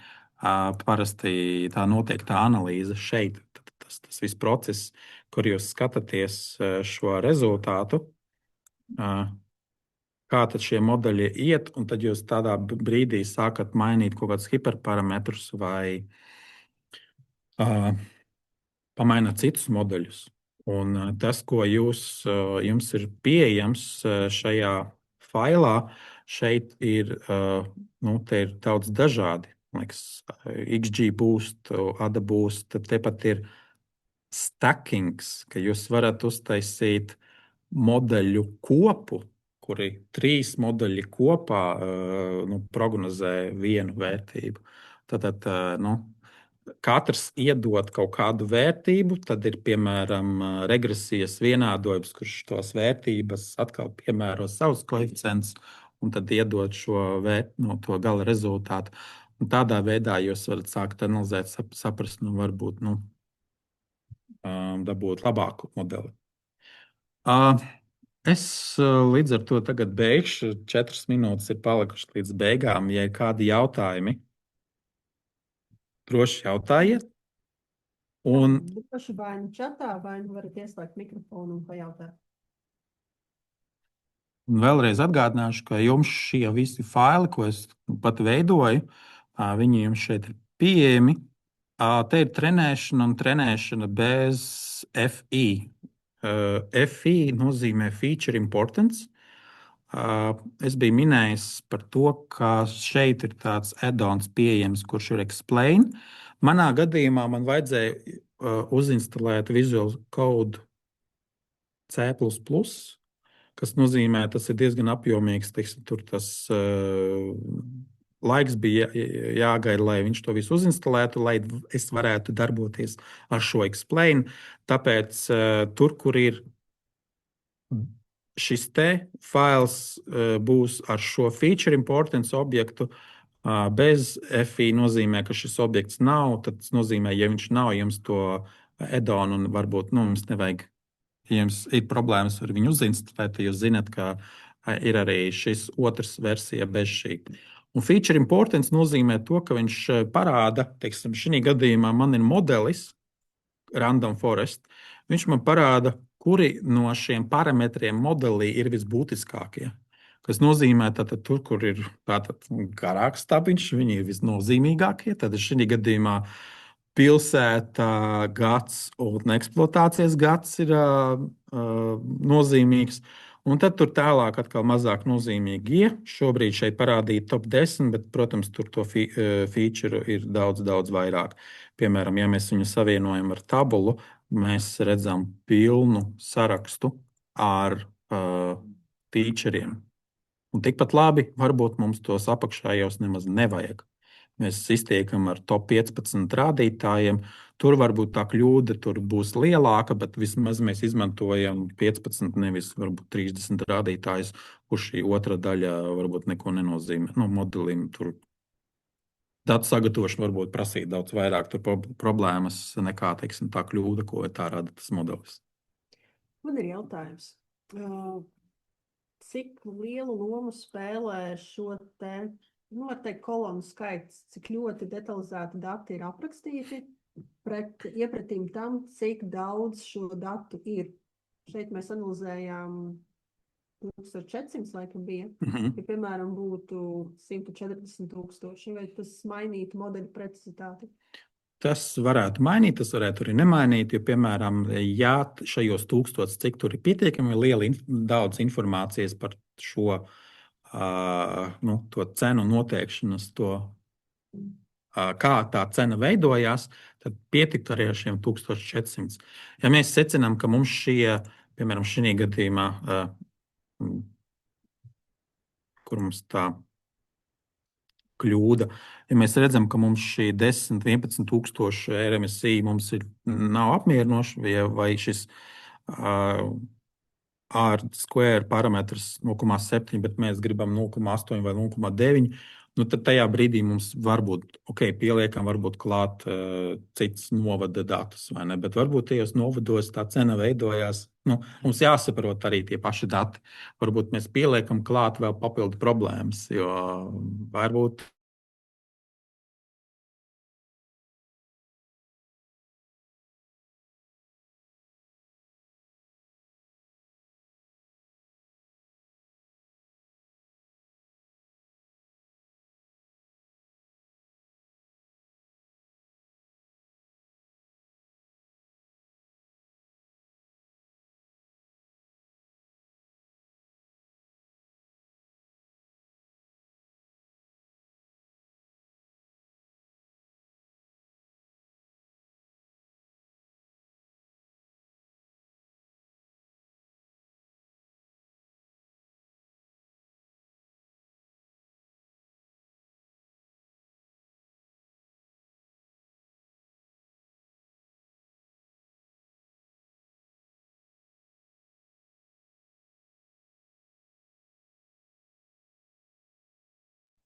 Parasti tā notiek tā analīze šeit. Tas viss process, kur jūs skatāties šo rezultātu, kā tad šie modeļi iet, un tad jūs tādā brīdī sākat mainīt kaut kādus hiperparametrus vai pamaināt citus modeļus. Un tas, ko jums ir pieejams šajā failā, šeit ir daudz dažādi. XGBoost, AdaBoost, tad tepat ir stackings, ka jūs varat uztaisīt modeļu kopu, kuri 3 modeļi kopā prognozē vienu vērtību. Tad katrs iedod kaut kādu vērtību, tad ir piemēram regresijas vienādojums, kurš tos vērtības atkal piemēro savus koeficientus un tad iedod šo to gala rezultātu. Un tādā veidā jūs varat sākt analizēt, saprast, varbūt dabūt labāku modeli. Es līdz ar to tagad beigšu. 4 minūtes ir palikušas līdz beigām. Ja ir kādi jautājumi, droši jautājiet. Un paši vai nu čatā, vai nu varat ieslēgt mikrofonu un pajautāt. Un vēlreiz atgādināšu, ka jums šie visi faili, ko es pat veidoju, Viņi jums šeit ir pieejami. Te ir trenēšana un trenēšana bez FI. FI nozīmē Feature Importance. Es biju minējis par to, ka šeit ir tāds add-ons pieejams, kurš ir Explain. Manā gadījumā man vajadzēja uzinstalēt Visual Code C++, kas nozīmē, tas ir diezgan apjomīgs. Tur tas laiks bija jāgaida, lai viņš to visu uzinstalētu, lai es varētu darboties ar šo Explain. Tāpēc tur, kur ir šis te fails, būs ar šo feature importance objektu. Bez FI nozīmē, ka šis objekts nav. Tas nozīmē, ja viņš nav, jums to add-on un varbūt mums nevajag. Ja jums ir problēmas ar viņu uzinstalēt, tad jūs zināt, ka ir arī šis otrs versija bez šī. Un feature importance nozīmē to, ka viņš parāda, teiksim, šī gadījumā man ir modelis Random Forest. Viņš man parāda, kuri no šiem parametriem modelī ir visbūtiskākie. Tas nozīmē, ka tur, kur ir garāks stabiņš, viņi ir visnozīmīgākie. Tad šī gadījumā pilsēta gads un eksploatācijas gads ir nozīmīgs. Un tad tur tālāk atkal mazāk nozīmīgi. Šobrīd šeit parādīja top 10, bet, protams, tur to feature ir daudz, daudz vairāk. Piemēram, ja mēs viņu savienojam ar tabulu, mēs redzam pilnu sarakstu ar featuriem. Un tikpat labi, varbūt mums tos apakšējos nemaz nevajag. Mēs iztiekam ar top 15 rādītājiem. Tur varbūt tā kļūda būs lielāka, bet vismaz mēs izmantojam 15, nevis varbūt 30 rādītājus, kur šī otra daļa varbūt neko nenozīmē. Modelim tur datu sagatavošana varbūt prasīt daudz vairāk problēmas nekā, teiksim, tā kļūda, ko tā rada tas modelis. Man ir jautājums. Cik lielu lomu spēlē šo te noteikti kolonu skaits, cik ļoti detalizēti dati ir aprakstīti iepratīm tam, cik daudz šo datu ir. Šeit mēs analizējām 1400, laikam bija. Ja, piemēram, būtu 140,000, vai tas mainītu modeļu precizitāti? Tas varētu mainīt, tas varētu arī nemainīt. Jo, piemēram, ja šajos 1000, cik tur ir pietiekami liela daudz informācijas par šo to cenu noteikšanas, kā tā cena veidojās, tad pietiktu arī ar šiem 1400. Ja mēs secinām, ka mums šie, piemēram, šī gadījumā, kur mums tā kļūda, ja mēs redzam, ka mums šī 10, 11 tūkstoši RMSI nav apmierinoši, vai šis R-square parametrs 0,7, bet mēs gribam 0,8 vai 0,9, tad tajā brīdī mums varbūt, pieliekam varbūt klāt cits novada datus, vai ne? Bet varbūt tajos novados tā cena veidojās. Mums jāsaprot arī tie paši dati. Varbūt mēs pieliekam klāt vēl papildu problēmas, jo varbūt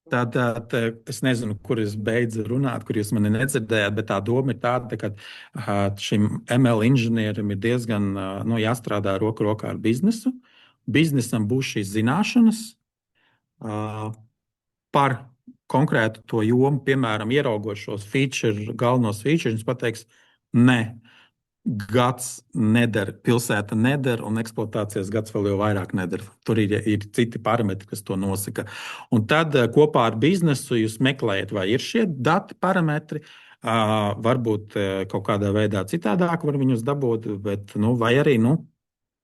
Tad es nezinu, kur es beidzu runāt, kur jūs mani nedzirdējāt, bet tā doma ir tāda, ka šim ML inženierim ir diezgan jāstrādā roku rokā ar biznesu. Biznesam būs šīs zināšanas par konkrētu to jomu, piemēram, ieraugot šos galvenos features, viņš pateiks, nē, gads neder, pilsēta neder, un eksploatācijas gads vēl jau vairāk neder. Tur ir citi parametri, kas to nosaka. Un tad kopā ar biznesu jūs meklējat, vai ir šie dati parametri. Varbūt kaut kādā veidā citādāk var viņus dabūt, bet vai arī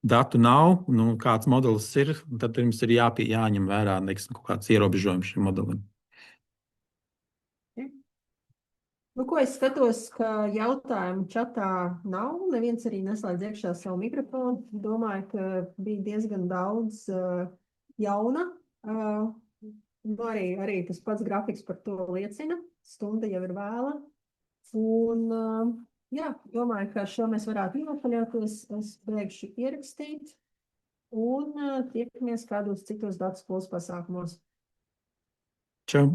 datu nav, kāds modelis ir, tad jums ir jāņem vērā kaut kāds ierobežojums šim modelim. Ko es skatos, ka jautājumu čatā nav, neviens arī neslēdz iekšā savu mikrofonu. Domāju, ka bija diezgan daudz jauna. Arī tas pats grafiks par to liecina. Stunda jau ir vēla. Un, domāju, ka šo mēs varētu nopaļauties. Es beigšu ierakstīt. Un tiekamies kādos citos datu skolas pasākumos. Čau!